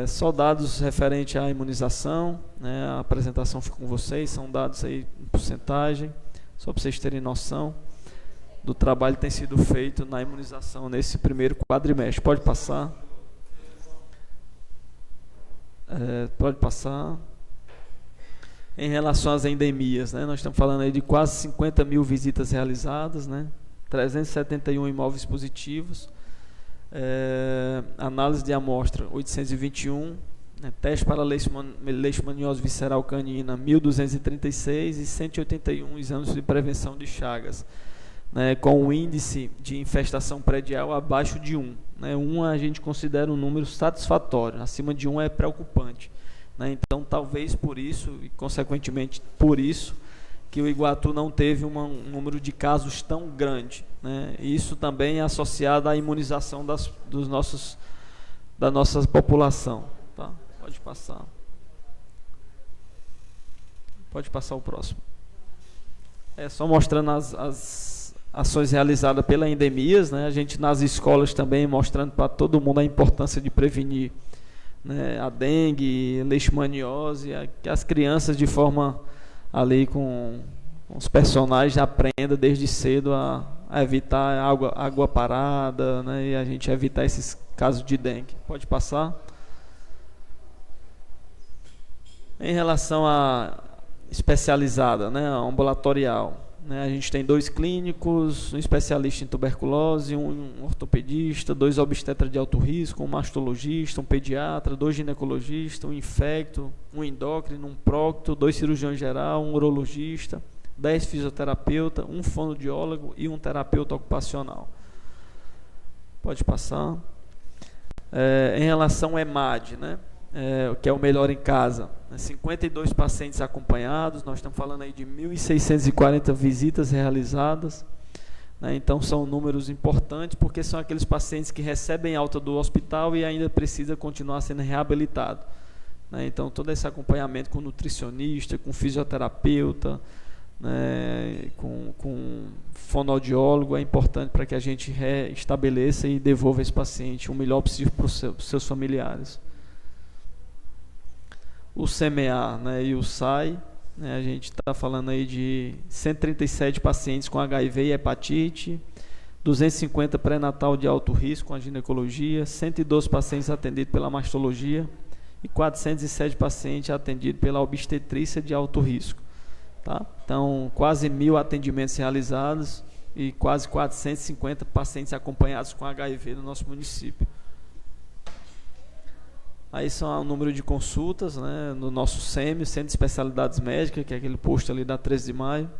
Só dados referentes à imunização, né? A apresentação fica com vocês, são dados aí em porcentagem, só para vocês terem noção do trabalho que tem sido feito na imunização nesse primeiro quadrimestre. Pode passar. Pode passar. Em relação às endemias, né? Nós estamos falando aí de quase 50 mil visitas realizadas, né? 371 imóveis positivos, análise de amostra 821, né? Teste para leishmaniose visceral canina 1.236 e 181 exames de prevenção de chagas, né? Com um índice de infestação predial abaixo de 1, né? 1 a gente considera um número satisfatório, acima de 1 é preocupante, né? Então talvez por isso e consequentemente por isso que o Iguatu não teve um número de casos tão grande, né? Isso também é associado à imunização da nossa população, tá? Pode passar. Pode passar o próximo. Só mostrando as ações realizadas pela endemias, né? A gente nas escolas também mostrando para todo mundo a importância de prevenir, né, a dengue, leishmaniose, que as crianças de forma ali com os personagens aprendam desde cedo a evitar água parada, né, e a gente evitar esses casos de dengue. Pode passar. Em relação à especializada, né, ambulatorial, né, a gente tem 2 clínicos, um especialista em tuberculose, um ortopedista, 2 obstetras de alto risco, um mastologista, um pediatra, 2 ginecologistas, um infecto, um endócrino, um prócto, 2 cirurgiões geral, um urologista, 10 fisioterapeutas, um fonoaudiólogo e um terapeuta ocupacional. Pode passar. Em relação ao EMAD, né, que é o Melhor em Casa, 52 pacientes acompanhados, nós estamos falando aí de 1.640 visitas realizadas, né? Então são números importantes, porque são aqueles pacientes que recebem alta do hospital e ainda precisa continuar sendo reabilitado, né? Então todo esse acompanhamento com nutricionista, com fisioterapeuta, né, com fonoaudiólogo é importante para que a gente restabeleça e devolva esse paciente o melhor possível para os seus familiares. O CMA, né, e o SAI, né, a gente está falando aí de 137 pacientes com HIV e hepatite, 250 pré-natal de alto risco com a ginecologia, 112 pacientes atendidos pela mastologia e 407 pacientes atendidos pela obstetrícia de alto risco. Tá? Então, quase 1.000 atendimentos realizados e quase 450 pacientes acompanhados com HIV no nosso município. Aí são o número de consultas, né, no nosso SEMI, Centro de Especialidades Médicas, que é aquele posto ali da 13 de maio.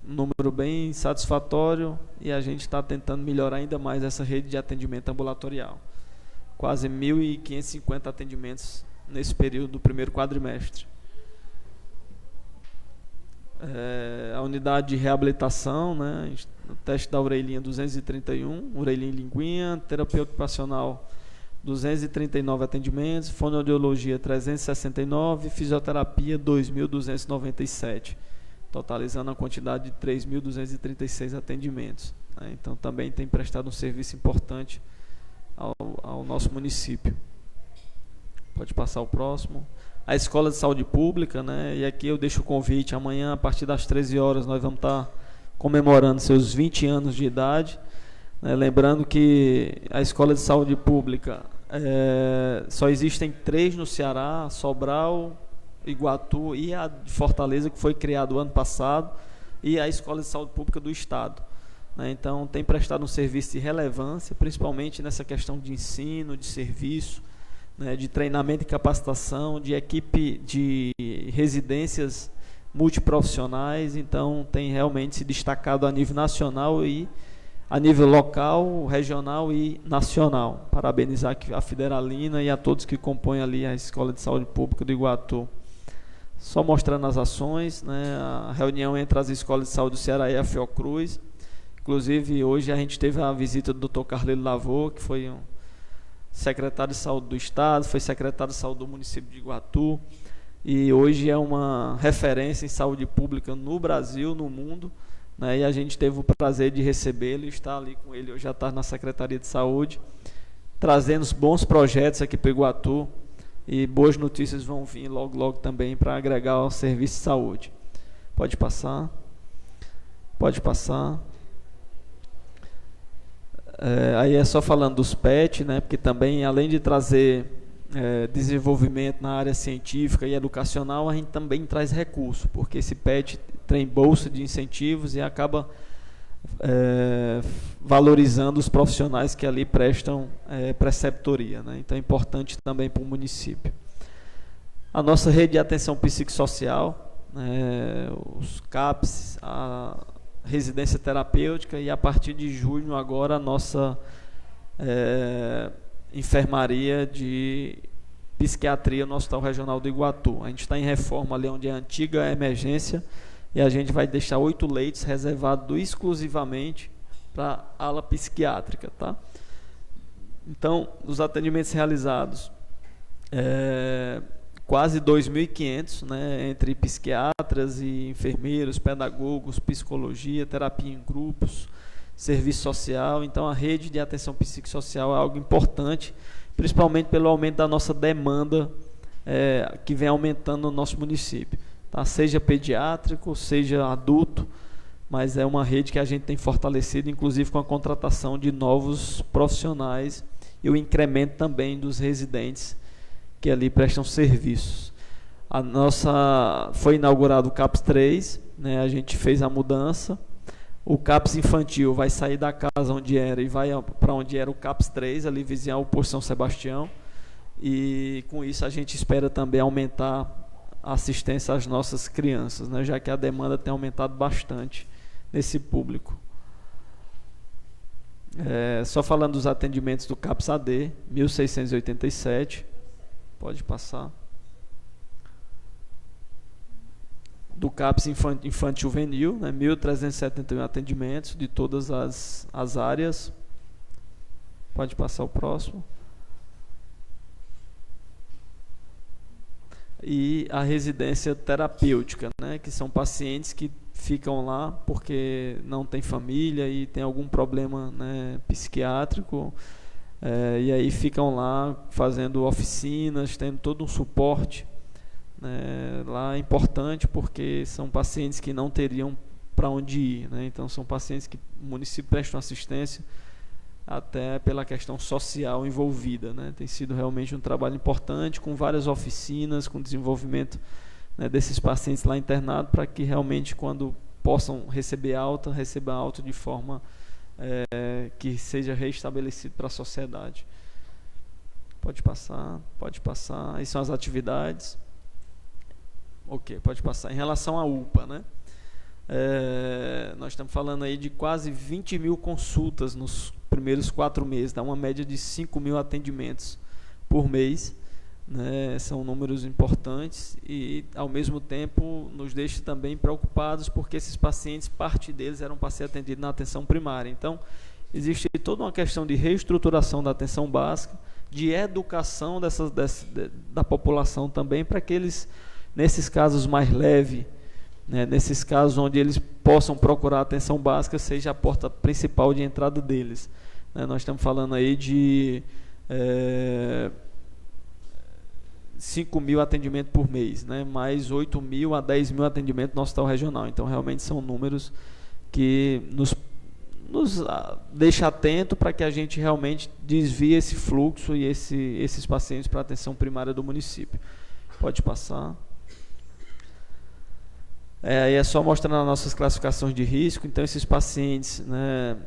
Um número bem satisfatório e a gente está tentando melhorar ainda mais essa rede de atendimento ambulatorial. Quase 1.550 atendimentos nesse período do primeiro quadrimestre. A unidade de reabilitação, né, o teste da orelhinha 231, orelhinha e linguinha, terapia ocupacional 239 atendimentos, fonoaudiologia 369, fisioterapia 2.297, totalizando a quantidade de 3.236 atendimentos, né? Então também tem prestado um serviço importante ao nosso município. Pode passar o próximo. A Escola de Saúde Pública, né? E aqui eu deixo o convite, amanhã a partir das 13 horas nós vamos estar comemorando seus 20 anos de idade. Lembrando que a Escola de Saúde Pública só existem 3 no Ceará, Sobral, Iguatu e a de Fortaleza, que foi criado o ano passado, e a Escola de Saúde Pública do Estado. Então, tem prestado um serviço de relevância, principalmente nessa questão de ensino, de serviço, de treinamento e capacitação, de equipe de residências multiprofissionais. Então, tem realmente se destacado a nível nacional e a nível local, regional e nacional. Parabenizar aqui a Federalina e a todos que compõem ali a Escola de Saúde Pública do Iguatu. Só mostrando as ações, a reunião entre as escolas de saúde do Ceará e a Fiocruz. Inclusive, hoje a gente teve a visita do Dr. Carlelo Lavô, que foi um secretário de saúde do Estado, foi secretário de saúde do município de Iguatu, e hoje é uma referência em saúde pública no Brasil, no mundo, e a gente teve o prazer de recebê-lo e estar ali com ele hoje à tarde na Secretaria de Saúde, trazendo os bons projetos aqui para o Iguatu, e boas notícias vão vir logo, logo também para agregar ao serviço de saúde. Pode passar. Pode passar. Aí é só falando dos PET, porque também, além de trazer desenvolvimento na área científica e educacional, a gente também traz recurso, porque esse PET tem bolsa de incentivos e acaba valorizando os profissionais que ali prestam preceptoria. Então é importante também para o município. A nossa rede de atenção psicossocial, os CAPS, a residência terapêutica, e a partir de junho agora a nossa enfermaria de psiquiatria no Hospital Regional do Iguatu. A gente está em reforma ali onde é a antiga emergência, e a gente vai deixar 8 leitos reservados exclusivamente para a ala psiquiátrica. Tá? Então, os atendimentos realizados, quase 2.500, entre psiquiatras e enfermeiros, pedagogos, psicologia, terapia em grupos, serviço social. Então, a rede de atenção psicossocial é algo importante, principalmente pelo aumento da nossa demanda, que vem aumentando no nosso município. Tá? Seja pediátrico, seja adulto, mas é uma rede que a gente tem fortalecido, inclusive com a contratação de novos profissionais e o incremento também dos residentes que ali prestam serviços. Foi inaugurado o CAPS 3, a gente fez a mudança. O CAPS infantil vai sair da casa onde era e vai para onde era o CAPS 3, ali vizinho ao Posto São Sebastião. E com isso a gente espera também aumentar a assistência às nossas crianças, já que a demanda tem aumentado bastante nesse público. Só falando dos atendimentos do CAPS AD, 1.687, pode passar. Do CAPS Infantil Juvenil, 1.371 atendimentos de todas as áreas. Pode passar o próximo. E a residência terapêutica, que são pacientes que ficam lá porque não tem família e tem algum problema psiquiátrico, e aí ficam lá fazendo oficinas, tendo todo um suporte. Lá é importante porque são pacientes que não teriam para onde ir. Então são pacientes que o município presta assistência até pela questão social envolvida. Tem sido realmente um trabalho importante, com várias oficinas, com desenvolvimento desses pacientes lá internados, para que realmente, quando possam receber alta, recebam alta de forma que seja reestabelecido para a sociedade. Pode passar, pode passar. Aí são as atividades. Ok, pode passar. Em relação à UPA, nós estamos falando aí de quase 20 mil consultas nos primeiros 4 meses, dá uma média de 5 mil atendimentos por mês. São números importantes e, ao mesmo tempo, nos deixa também preocupados, porque esses pacientes, parte deles eram para ser atendidos na atenção primária. Então, existe toda uma questão de reestruturação da atenção básica, de educação da população também, para que eles, nesses casos mais leves, nesses casos onde eles possam procurar a atenção básica, seja a porta principal de entrada deles. Nós estamos falando aí de 5 mil atendimentos por mês, mais 8 mil a 10 mil atendimentos no hospital regional. Então, realmente são números que nos deixa atento para que a gente realmente desvie esse fluxo e esses pacientes para a atenção primária do município. Pode passar. Aí é só mostrando as nossas classificações de risco. Então, esses pacientes, né,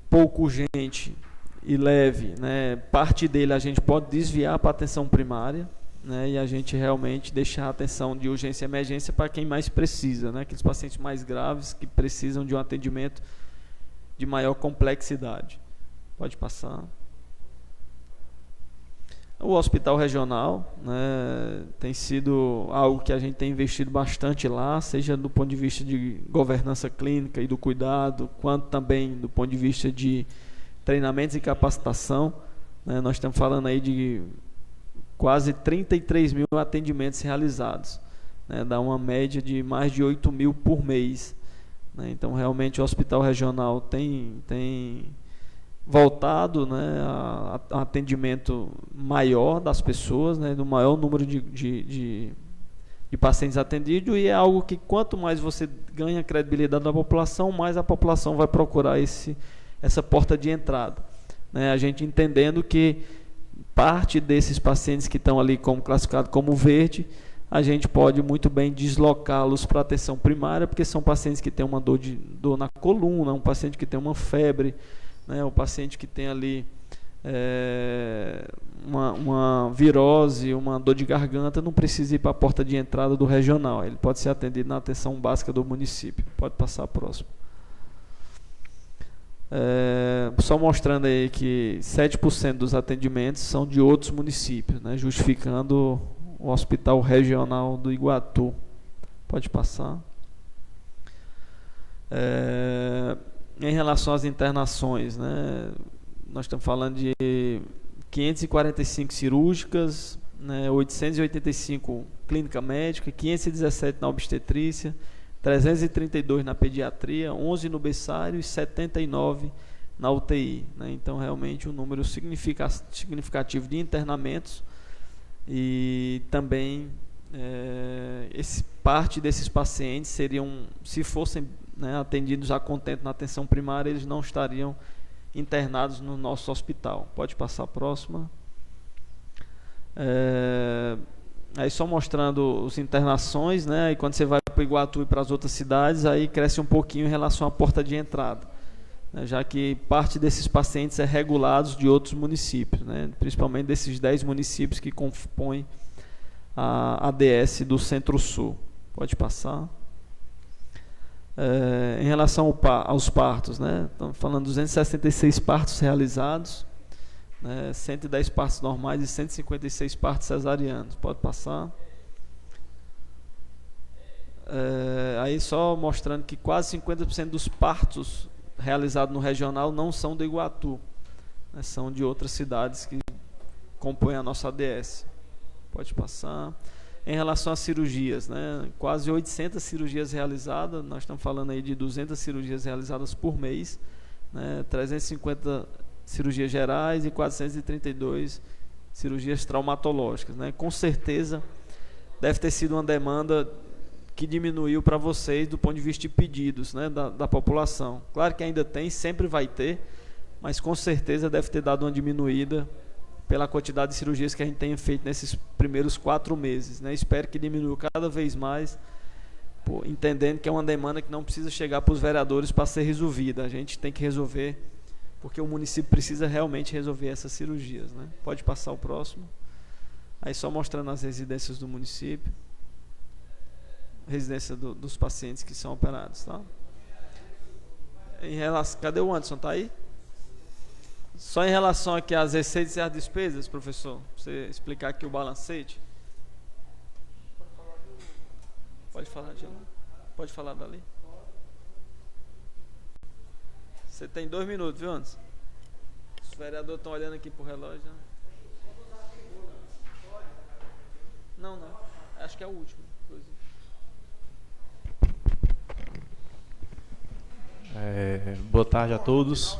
pouco urgente e leve, né, parte dele a gente pode desviar para a atenção primária, né, e a gente realmente deixar a atenção de urgência e emergência para quem mais precisa, né, aqueles pacientes mais graves que precisam de um atendimento de maior complexidade. Pode passar. O hospital regional, né, tem sido algo que a gente tem investido bastante lá, seja do ponto de vista de governança clínica e do cuidado, quanto também do ponto de vista de treinamentos e capacitação, né. Nós estamos falando aí de quase 33 mil atendimentos realizados, né, dá uma média de mais de 8 mil por mês, né. Então, realmente, o hospital regional tem voltado, né, a atendimento maior das pessoas, né, do maior número de pacientes atendidos, e é algo que quanto mais você ganha credibilidade da população, mais a população vai procurar essa porta de entrada, né, a gente entendendo que parte desses pacientes que estão ali como classificados como verde, a gente pode muito bem deslocá-los para a atenção primária, porque são pacientes que têm uma dor na coluna, um paciente que tem uma febre, né, o paciente que tem ali uma virose, uma dor de garganta, não precisa ir para a porta de entrada do regional, ele pode ser atendido na atenção básica do município. Pode passar a próxima. Só mostrando aí que 7% dos atendimentos são de outros municípios, né, justificando o Hospital Regional do Iguatu. Pode passar. Em relação às internações, né, nós estamos falando de 545 cirúrgicas, né, 885 clínica médica, 517 na obstetrícia, 332 na pediatria, 11 no berçário e 79 na UTI, né. Então, realmente, um número significativo de internamentos, e também parte desses pacientes seriam, se fossem, né, atendidos a contento na atenção primária, eles não estariam internados no nosso hospital. Pode passar a próxima. Aí só mostrando as internações, né, e quando você vai para o Iguatu e para as outras cidades, aí cresce um pouquinho em relação à porta de entrada, né, já que parte desses pacientes é regulados de outros municípios, né, principalmente desses 10 municípios que compõem a ADS do Centro-Sul. Pode passar. Em relação aos partos, né, estamos falando de 266 partos realizados, né, 110 partos normais e 156 partos cesarianos. Pode passar. Aí só mostrando que quase 50% dos partos realizados no regional não são do Iguatu, né, são de outras cidades que compõem a nossa ADS. Pode passar. Em relação às cirurgias, né, quase 800 cirurgias realizadas, nós estamos falando aí de 200 cirurgias realizadas por mês, né, 350 cirurgias gerais e 432 cirurgias traumatológicas, né. Com certeza deve ter sido uma demanda que diminuiu para vocês do ponto de vista de pedidos, né, da população. Claro que ainda tem, sempre vai ter, mas com certeza deve ter dado uma diminuída pela quantidade de cirurgias que a gente tem feito nesses primeiros 4 meses, né? Espero que diminua cada vez mais, entendendo que é uma demanda que não precisa chegar para os vereadores para ser resolvida. A gente tem que resolver, porque o município precisa realmente resolver essas cirurgias, né? Pode passar o próximo. Aí só mostrando as residências do município, residência dos pacientes que são operados, tá? Cadê o Anderson? Tá aí? Só em relação aqui às receitas e às despesas, professor, para você explicar aqui o balancete. Pode falar de lá. Pode falar dali. Você tem 2 minutos, viu, Anderson? Os vereadores estão olhando aqui pro relógio. Não. Acho que é o último, inclusive. Boa tarde a todos.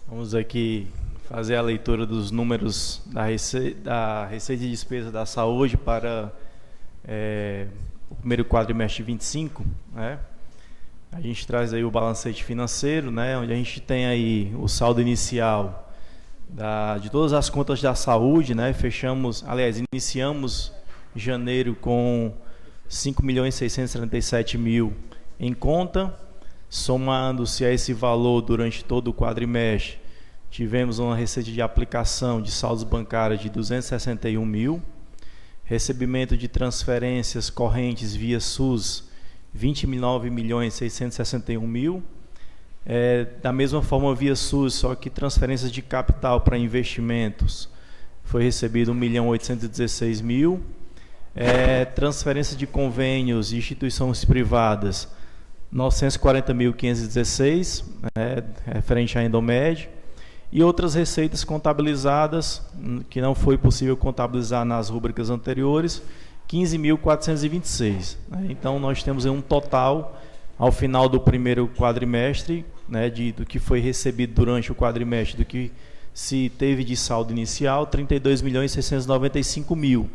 Vamos aqui fazer a leitura dos números da receita e despesa da saúde para o primeiro quadrimestre de 25, né? A gente traz aí o balancete financeiro, né, onde a gente tem aí o saldo inicial de todas as contas da saúde, né? Iniciamos janeiro com 5.637.000 em conta. Somando-se a esse valor durante todo o quadrimestre, tivemos uma receita de aplicação de saldos bancários de 261.000, recebimento de transferências correntes via SUS, 29.661.000, da mesma forma via SUS, só que transferências de capital para investimentos, foi recebido 1.816.000, transferência de convênios de instituições privadas, 940.516, referente à Endomed, e outras receitas contabilizadas, que não foi possível contabilizar nas rúbricas anteriores, 15.426. Então, nós temos um total, ao final do primeiro quadrimestre, do que foi recebido durante o quadrimestre, do que se teve de saldo inicial, 32.695.000.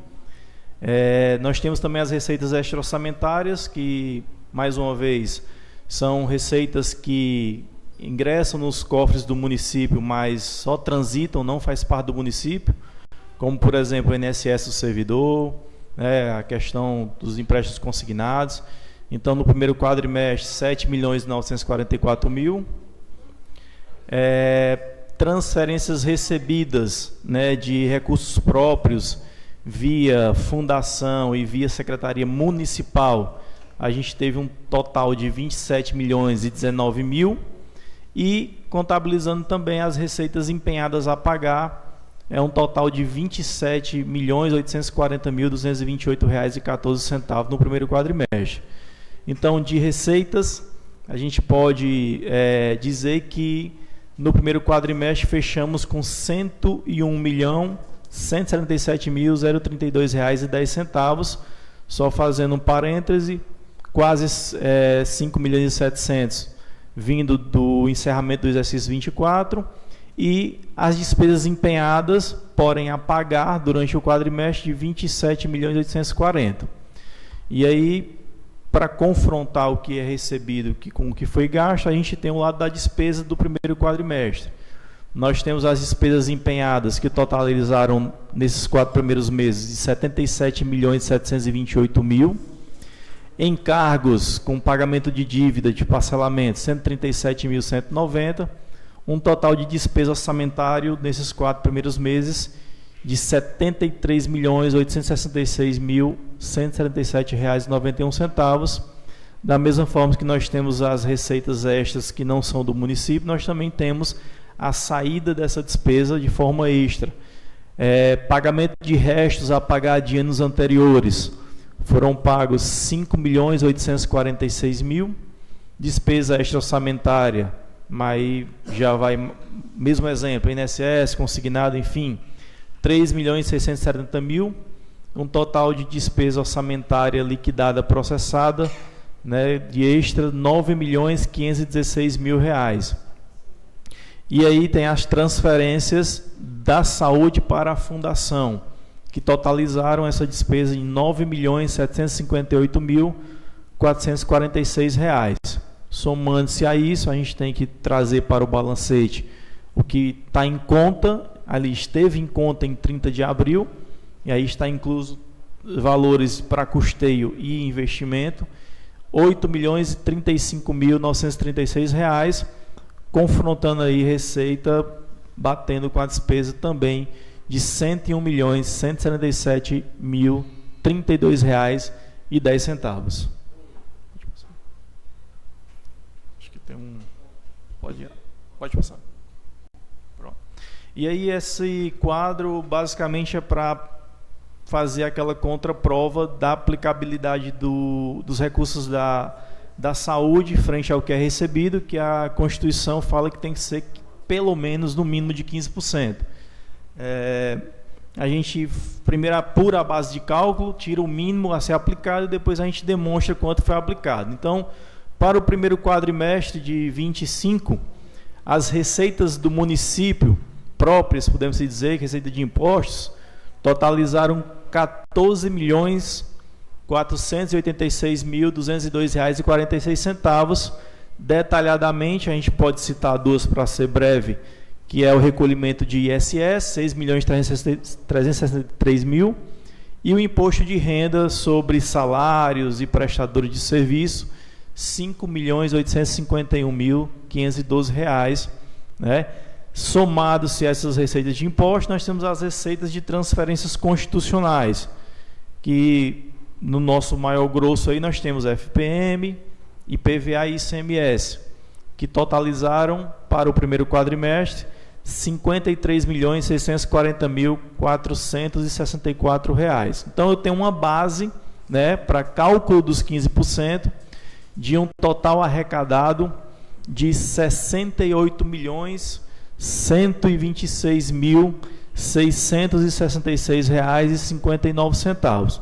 Nós temos também as receitas extra-orçamentárias, que, mais uma vez, são receitas que ingressam nos cofres do município, mas só transitam, não faz parte do município, como, por exemplo, o INSS do servidor, a questão dos empréstimos consignados. Então, no primeiro quadrimestre, 7.944.000. Transferências recebidas, de recursos próprios via fundação e via secretaria municipal, a gente teve um total de 27.019.000, e contabilizando também as receitas empenhadas a pagar, é um total de R$ 27.840.228,14 no primeiro quadrimestre. Então, de receitas, a gente pode dizer que no primeiro quadrimestre fechamos com R$ 101.177.032,10, só fazendo um parêntese, quase 5.700.000 vindo do encerramento do exercício 24, e as despesas empenhadas, porém a pagar durante o quadrimestre, de 27.840.000. E aí, para confrontar o que é recebido com o que foi gasto, a gente tem o lado da despesa do primeiro quadrimestre. Nós temos as despesas empenhadas, que totalizaram, nesses 4 primeiros meses, de 77.728.000. Encargos com pagamento de dívida de parcelamento, 137.190. Um total de despesa orçamentário nesses 4 primeiros meses de R$ 73.866.177,91. Da mesma forma que nós temos as receitas extras que não são do município, nós também temos a saída dessa despesa de forma extra. Pagamento de restos a pagar de anos anteriores. Foram pagos 5.846.000, despesa extra-orçamentária, mas já vai, mesmo exemplo, INSS, consignado, enfim, 3.670.000, um total de despesa orçamentária liquidada processada, de extra, 9.516.000 reais. E aí tem as transferências da saúde para a fundação, que totalizaram essa despesa em R$ 9.758.446. Somando-se a isso, a gente tem que trazer para o balancete o que está em conta, ali esteve em conta em 30 de abril, e aí está incluso valores para custeio e investimento, R$ 8.035.936, confrontando aí receita, batendo com a despesa também de R$ 101.177.032,10. Acho que tem um... Pode passar. Pronto. E aí esse quadro basicamente é para fazer aquela contraprova da aplicabilidade dos recursos da saúde frente ao que é recebido, que a Constituição fala que tem que ser pelo menos no mínimo de 15%. A gente primeiro apura a base de cálculo, tira o mínimo a ser aplicado e depois a gente demonstra quanto foi aplicado. Então, para o primeiro quadrimestre de 25, as receitas do município próprias, podemos dizer, receita de impostos, totalizaram R$ 14.486.202,46. Detalhadamente, a gente pode citar duas para ser breve, que é o recolhimento de ISS, R$ 6.363.000, E o imposto de renda sobre salários e prestadores de serviço, R$ 5.851.512, né? Somado-se a essas receitas de imposto, nós temos as receitas de transferências constitucionais, que no nosso maior grosso aí nós temos FPM, IPVA e ICMS, que totalizaram para o primeiro quadrimestre R$ 53.640.464. Então eu tenho uma base, né, para cálculo dos 15%, de um total arrecadado de R$ 68.126.666,59.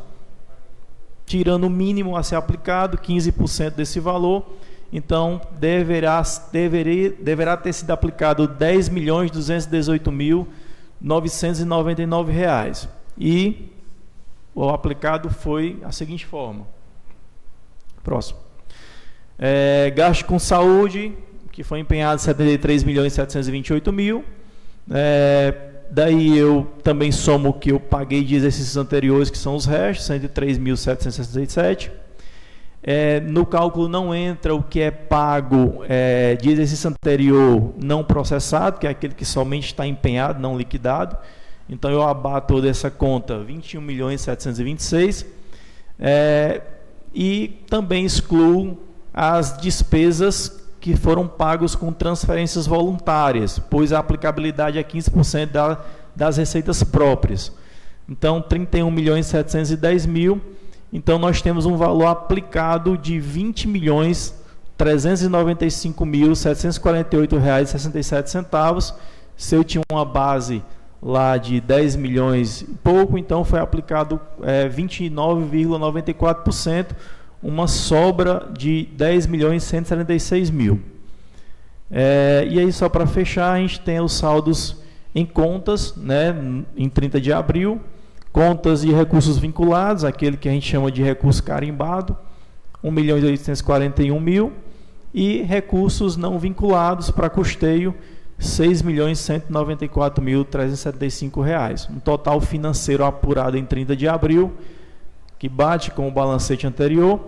Tirando o mínimo a ser aplicado, 15% desse valor, então deverá ter sido aplicado R$ 10.218.999. E o aplicado foi a seguinte forma. Próximo. Gasto com saúde, que foi empenhado R$ 73.728.000. Daí eu também somo o que eu paguei de exercícios anteriores, que são os restos, R$ 103.767. No cálculo não entra o que é pago de exercício anterior não processado, que é aquele que somente está empenhado, não liquidado. Então eu abato dessa conta R$ 21.726. E também excluo as despesas que foram pagos com transferências voluntárias, pois a aplicabilidade é 15% das receitas próprias. Então, R$ 31.710.000. Então, nós temos um valor aplicado de R$ 20.395.748,67. Se eu tinha uma base lá de 10 milhões e pouco, então foi aplicado 29,94%, uma sobra de 10.176.000. E aí, só para fechar, a gente tem os saldos em contas, né, em 30 de abril, contas e recursos vinculados, aquele que a gente chama de recurso carimbado, R$ 1.841.000, e recursos não vinculados para custeio, R$ 6.194.375. Um total financeiro apurado em 30 de abril, que bate com o balancete anterior,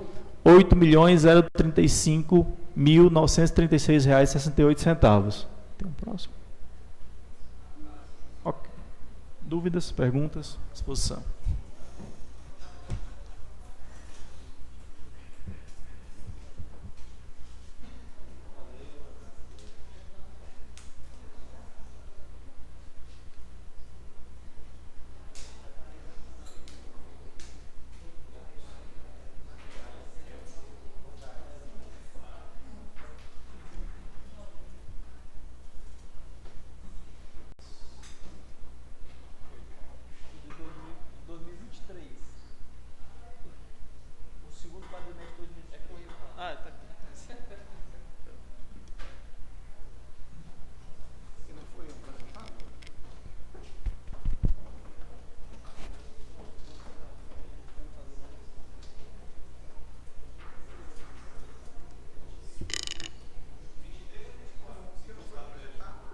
R$ 8.035.936,68. Tem um próximo? Okay. Dúvidas, perguntas, exposição.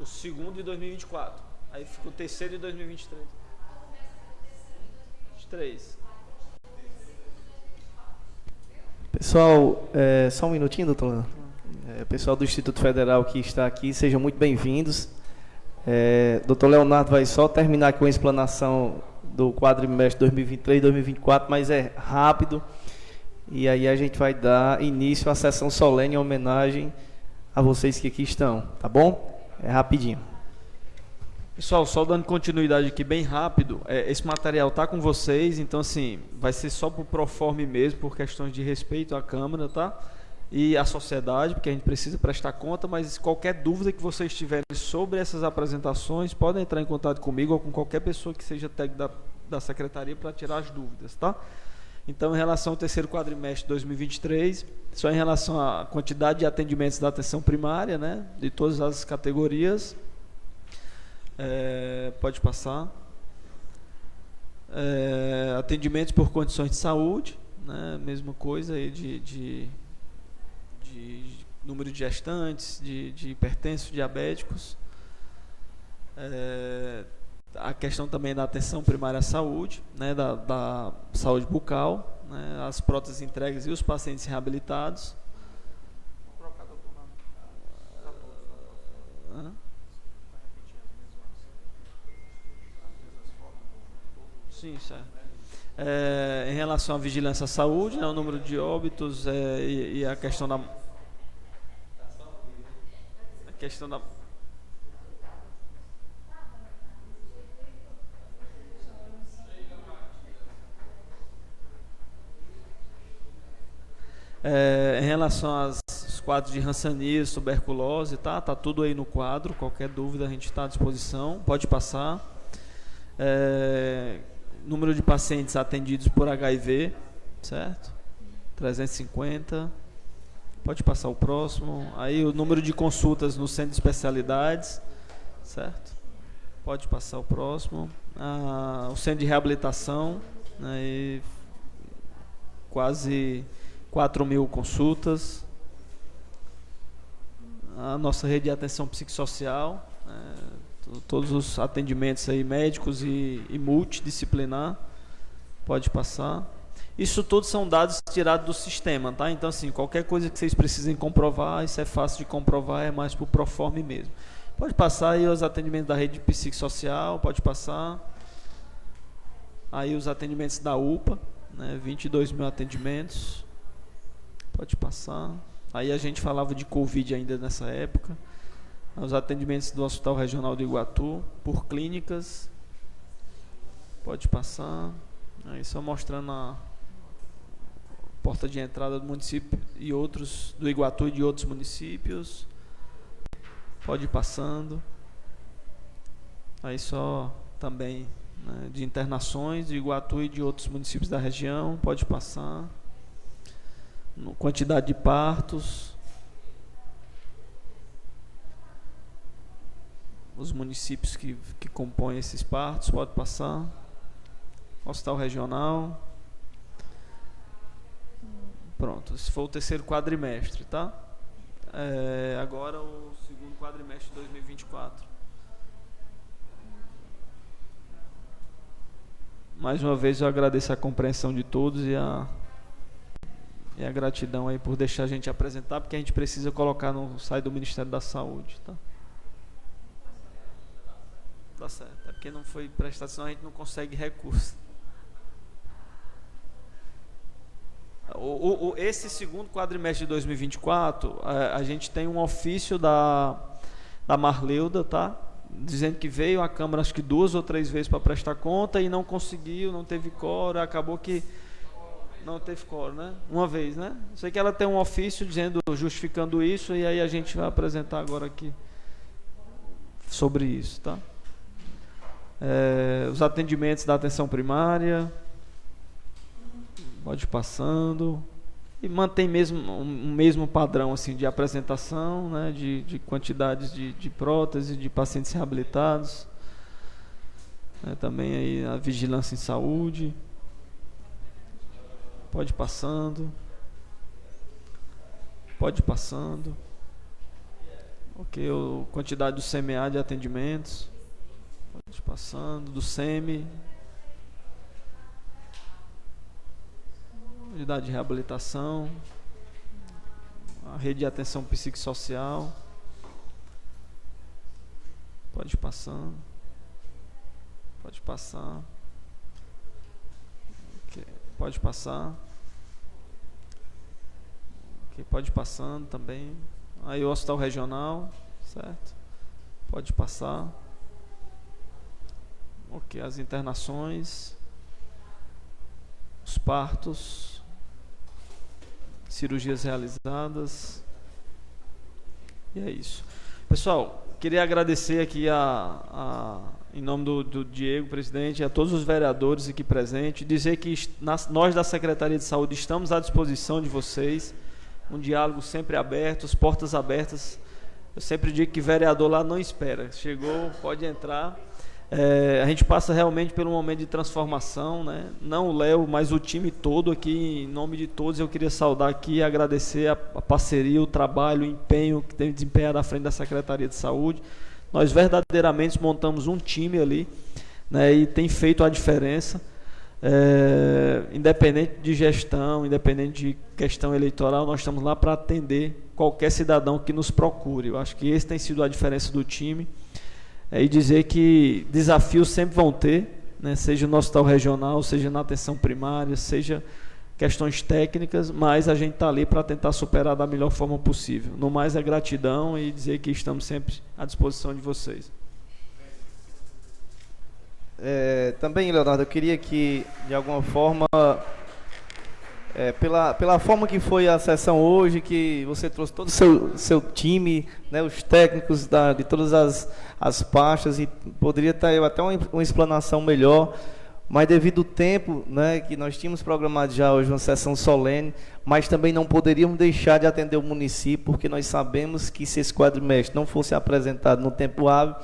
O segundo de 2024. Aí fica o terceiro de 2023. 23. Pessoal, só um minutinho, doutor. Pessoal do Instituto Federal que está aqui, sejam muito bem-vindos. Doutor Leonardo vai só terminar com a explanação do quadrimestre 2023 e 2024, mas é rápido. E aí a gente vai dar início à sessão solene em homenagem a vocês que aqui estão, tá bom? É rapidinho. Pessoal, só dando continuidade aqui bem rápido, esse material está com vocês, então assim, vai ser só por proforme mesmo, por questões de respeito à Câmara, tá? E à sociedade, porque a gente precisa prestar conta, mas qualquer dúvida que vocês tiverem sobre essas apresentações, podem entrar em contato comigo ou com qualquer pessoa que seja técnico da Secretaria para tirar as dúvidas, tá? Então, em relação ao terceiro quadrimestre de 2023, só em relação à quantidade de atendimentos da atenção primária, né, de todas as categorias, pode passar, atendimentos por condições de saúde, né, mesma coisa aí de número de gestantes, de hipertensos, diabéticos, a questão também da atenção primária à saúde, né, da saúde bucal, né, as próteses entregues e os pacientes reabilitados. Sim, certo. Em relação à vigilância à saúde, né, o número de óbitos e a questão da... em relação aos quadros de hanseníase, tuberculose, tá tudo aí no quadro. Qualquer dúvida a gente está à disposição, pode passar. Número de pacientes atendidos por HIV, certo? 350. Pode passar o próximo. Aí o número de consultas no centro de especialidades, certo? Pode passar o próximo. O centro de reabilitação, né, quase 4.000 consultas. A nossa rede de atenção psicossocial, todos os atendimentos aí médicos e multidisciplinar, pode passar. Isso tudo são dados tirados do sistema, tá? Então, assim, qualquer coisa que vocês precisem comprovar, isso é fácil de comprovar, é mais por proforme mesmo. Pode passar aí os atendimentos da rede psicossocial, pode passar. Aí os atendimentos da UPA, né, 22.000 atendimentos, pode passar. Aí a gente falava de Covid ainda nessa época. Os atendimentos do Hospital Regional do Iguatu, por clínicas, pode passar. Aí só mostrando a porta de entrada do município e outros, do Iguatu e de outros municípios. Pode ir passando. Aí só também, né, de internações de Iguatu e de outros municípios da região, pode passar. Quantidade de partos. Os municípios que compõem esses partos, pode passar. Hospital Regional. Pronto, esse foi o terceiro quadrimestre, tá? Agora o segundo quadrimestre de 2024. Mais uma vez eu agradeço a compreensão de todos e a gratidão aí por deixar a gente apresentar, porque a gente precisa colocar no site do Ministério da Saúde, tá? Tá certo, é porque não foi prestado, senão a gente não consegue recurso. Esse segundo quadrimestre de 2024, a gente tem um ofício da Marleuda, tá? Dizendo que veio à Câmara acho que 2 ou 3 vezes para prestar conta e não conseguiu, não teve quórum, acabou que não teve quórum, né? Uma vez, né? Sei que ela tem um ofício justificando isso, e aí a gente vai apresentar agora aqui sobre isso, tá? Os atendimentos da atenção primária, pode ir passando, e mantém o mesmo padrão assim, de apresentação, né, de quantidades de prótese, de pacientes reabilitados, né, também aí a vigilância em saúde, pode ir passando, ok, a quantidade do CMA de atendimentos, pode ir passando, do SEMI, unidade de reabilitação, a rede de atenção psicossocial, pode ir passando, okay, pode passar, okay, pode ir passando também, aí o Hospital Regional, certo, pode passar, ok, as internações, os partos, cirurgias realizadas, e é isso. Pessoal, queria agradecer aqui em nome do Diego, presidente, a todos os vereadores aqui presentes, dizer que nós da Secretaria de Saúde estamos à disposição de vocês, um diálogo sempre aberto, as portas abertas. Eu sempre digo que vereador lá não espera, chegou, pode entrar. A gente passa realmente por um momento de transformação, né? Não o Léo, mas o time todo aqui, em nome de todos, eu queria saudar aqui e agradecer a parceria, o trabalho, o empenho que tem desempenhado à frente da Secretaria de Saúde. Nós verdadeiramente montamos um time ali né, e tem feito a diferença, independente de gestão, independente de questão eleitoral, nós estamos lá para atender qualquer cidadão que nos procure. Eu acho que esse tem sido a diferença do time, e dizer que desafios sempre vão ter, né, seja no hospital regional, seja na atenção primária, seja questões técnicas, mas a gente está ali para tentar superar da melhor forma possível. No mais é gratidão e dizer que estamos sempre à disposição de vocês. Também, Leonardo, eu queria que, de alguma forma, pela forma que foi a sessão hoje, que você trouxe todo o seu time, né, os técnicos de todas as pastas, e poderia ter até uma explanação melhor, mas devido ao tempo, né, que nós tínhamos programado já hoje uma sessão solene, mas também não poderíamos deixar de atender o município, porque nós sabemos que se esse quadrimestre não fosse apresentado no tempo hábil,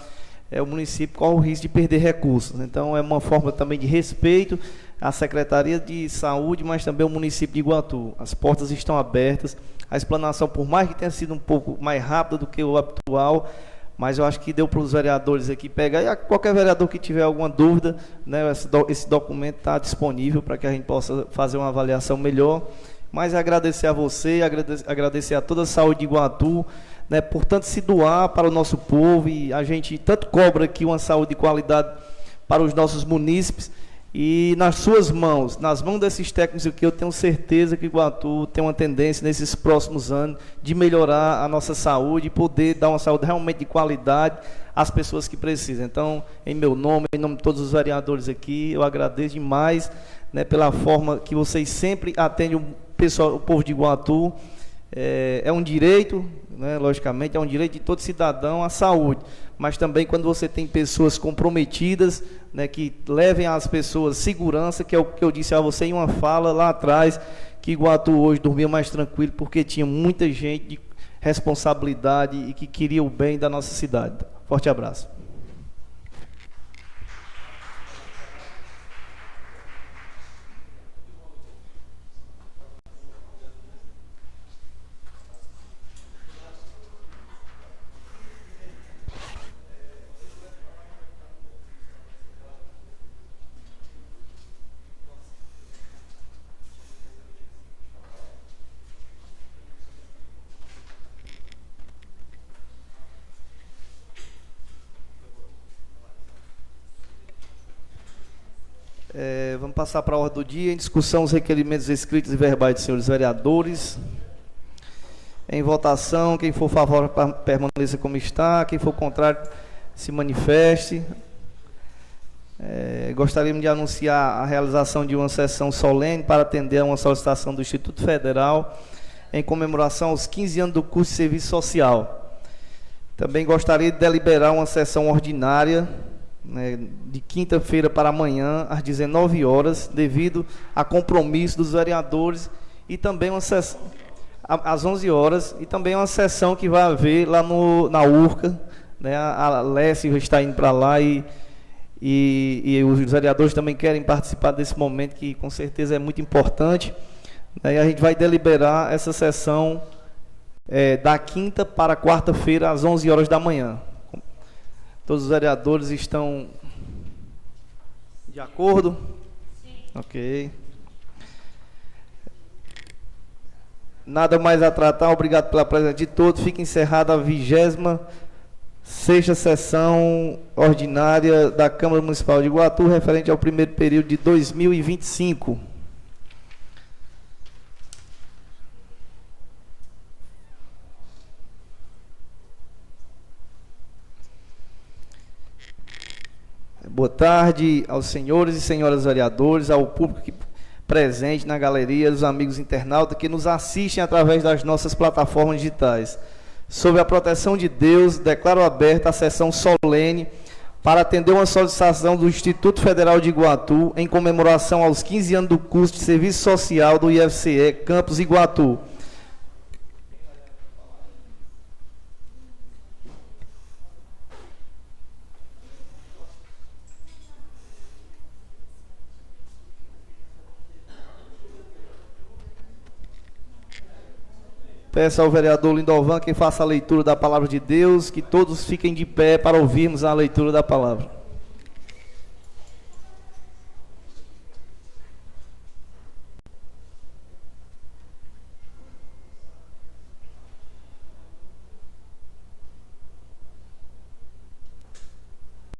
o município corre o risco de perder recursos. Então é uma forma também de respeito à Secretaria de Saúde, mas também ao município de Iguatu. As portas estão abertas, a explanação, por mais que tenha sido um pouco mais rápida do que o habitual, mas eu acho que deu para os vereadores aqui pegar, e qualquer vereador que tiver alguma dúvida, né, esse documento está disponível para que a gente possa fazer uma avaliação melhor. Mas agradecer a você, agradecer a toda a saúde de Iguatu, né, por tanto se doar para o nosso povo, e a gente tanto cobra aqui uma saúde de qualidade para os nossos munícipes, e nas suas mãos, nas mãos desses técnicos aqui, eu tenho certeza que Iguatu tem uma tendência nesses próximos anos de melhorar a nossa saúde e poder dar uma saúde realmente de qualidade às pessoas que precisam. Então, em meu nome, em nome de todos os vereadores aqui, eu agradeço demais, né, pela forma que vocês sempre atendem o povo de Iguatu. É um direito, né, logicamente, é um direito de todo cidadão à saúde, mas também quando você tem pessoas comprometidas, né, que levem às pessoas segurança, que é o que eu disse a você em uma fala lá atrás, que Iguatu hoje dormia mais tranquilo, porque tinha muita gente de responsabilidade e que queria o bem da nossa cidade. Forte abraço. Vamos passar para a ordem do dia. Em discussão, os requerimentos escritos e verbais dos senhores vereadores. Em votação, quem for favorável permaneça como está, quem for contrário se manifeste. Gostaríamos de anunciar a realização de uma sessão solene para atender a uma solicitação do Instituto Federal em comemoração aos 15 anos do curso de serviço social. Também gostaria de deliberar uma sessão ordinária, né, de quinta-feira para amanhã, às 19 horas, devido a compromisso dos vereadores, e também uma sessão às 11 horas, e também uma sessão que vai haver lá na URCA, né, a Lécia está indo para lá, e os vereadores também querem participar desse momento, que com certeza é muito importante, né, e a gente vai deliberar essa sessão da quinta para quarta-feira, às 11 horas da manhã. Todos os vereadores estão de acordo? Sim. Ok. Nada mais a tratar. Obrigado pela presença de todos. Fica encerrada a 26ª sessão ordinária da Câmara Municipal de Iguatu, referente ao primeiro período de 2025. Boa tarde aos senhores e senhoras vereadores, ao público presente na galeria, dos amigos internautas que nos assistem através das nossas plataformas digitais. Sob a proteção de Deus, declaro aberta a sessão solene para atender uma solicitação do Instituto Federal de Iguatu em comemoração aos 15 anos do curso de Serviço Social do IFCE Campus Iguatu. Peço ao vereador Lindovan que faça a leitura da palavra de Deus, que todos fiquem de pé para ouvirmos a leitura da palavra.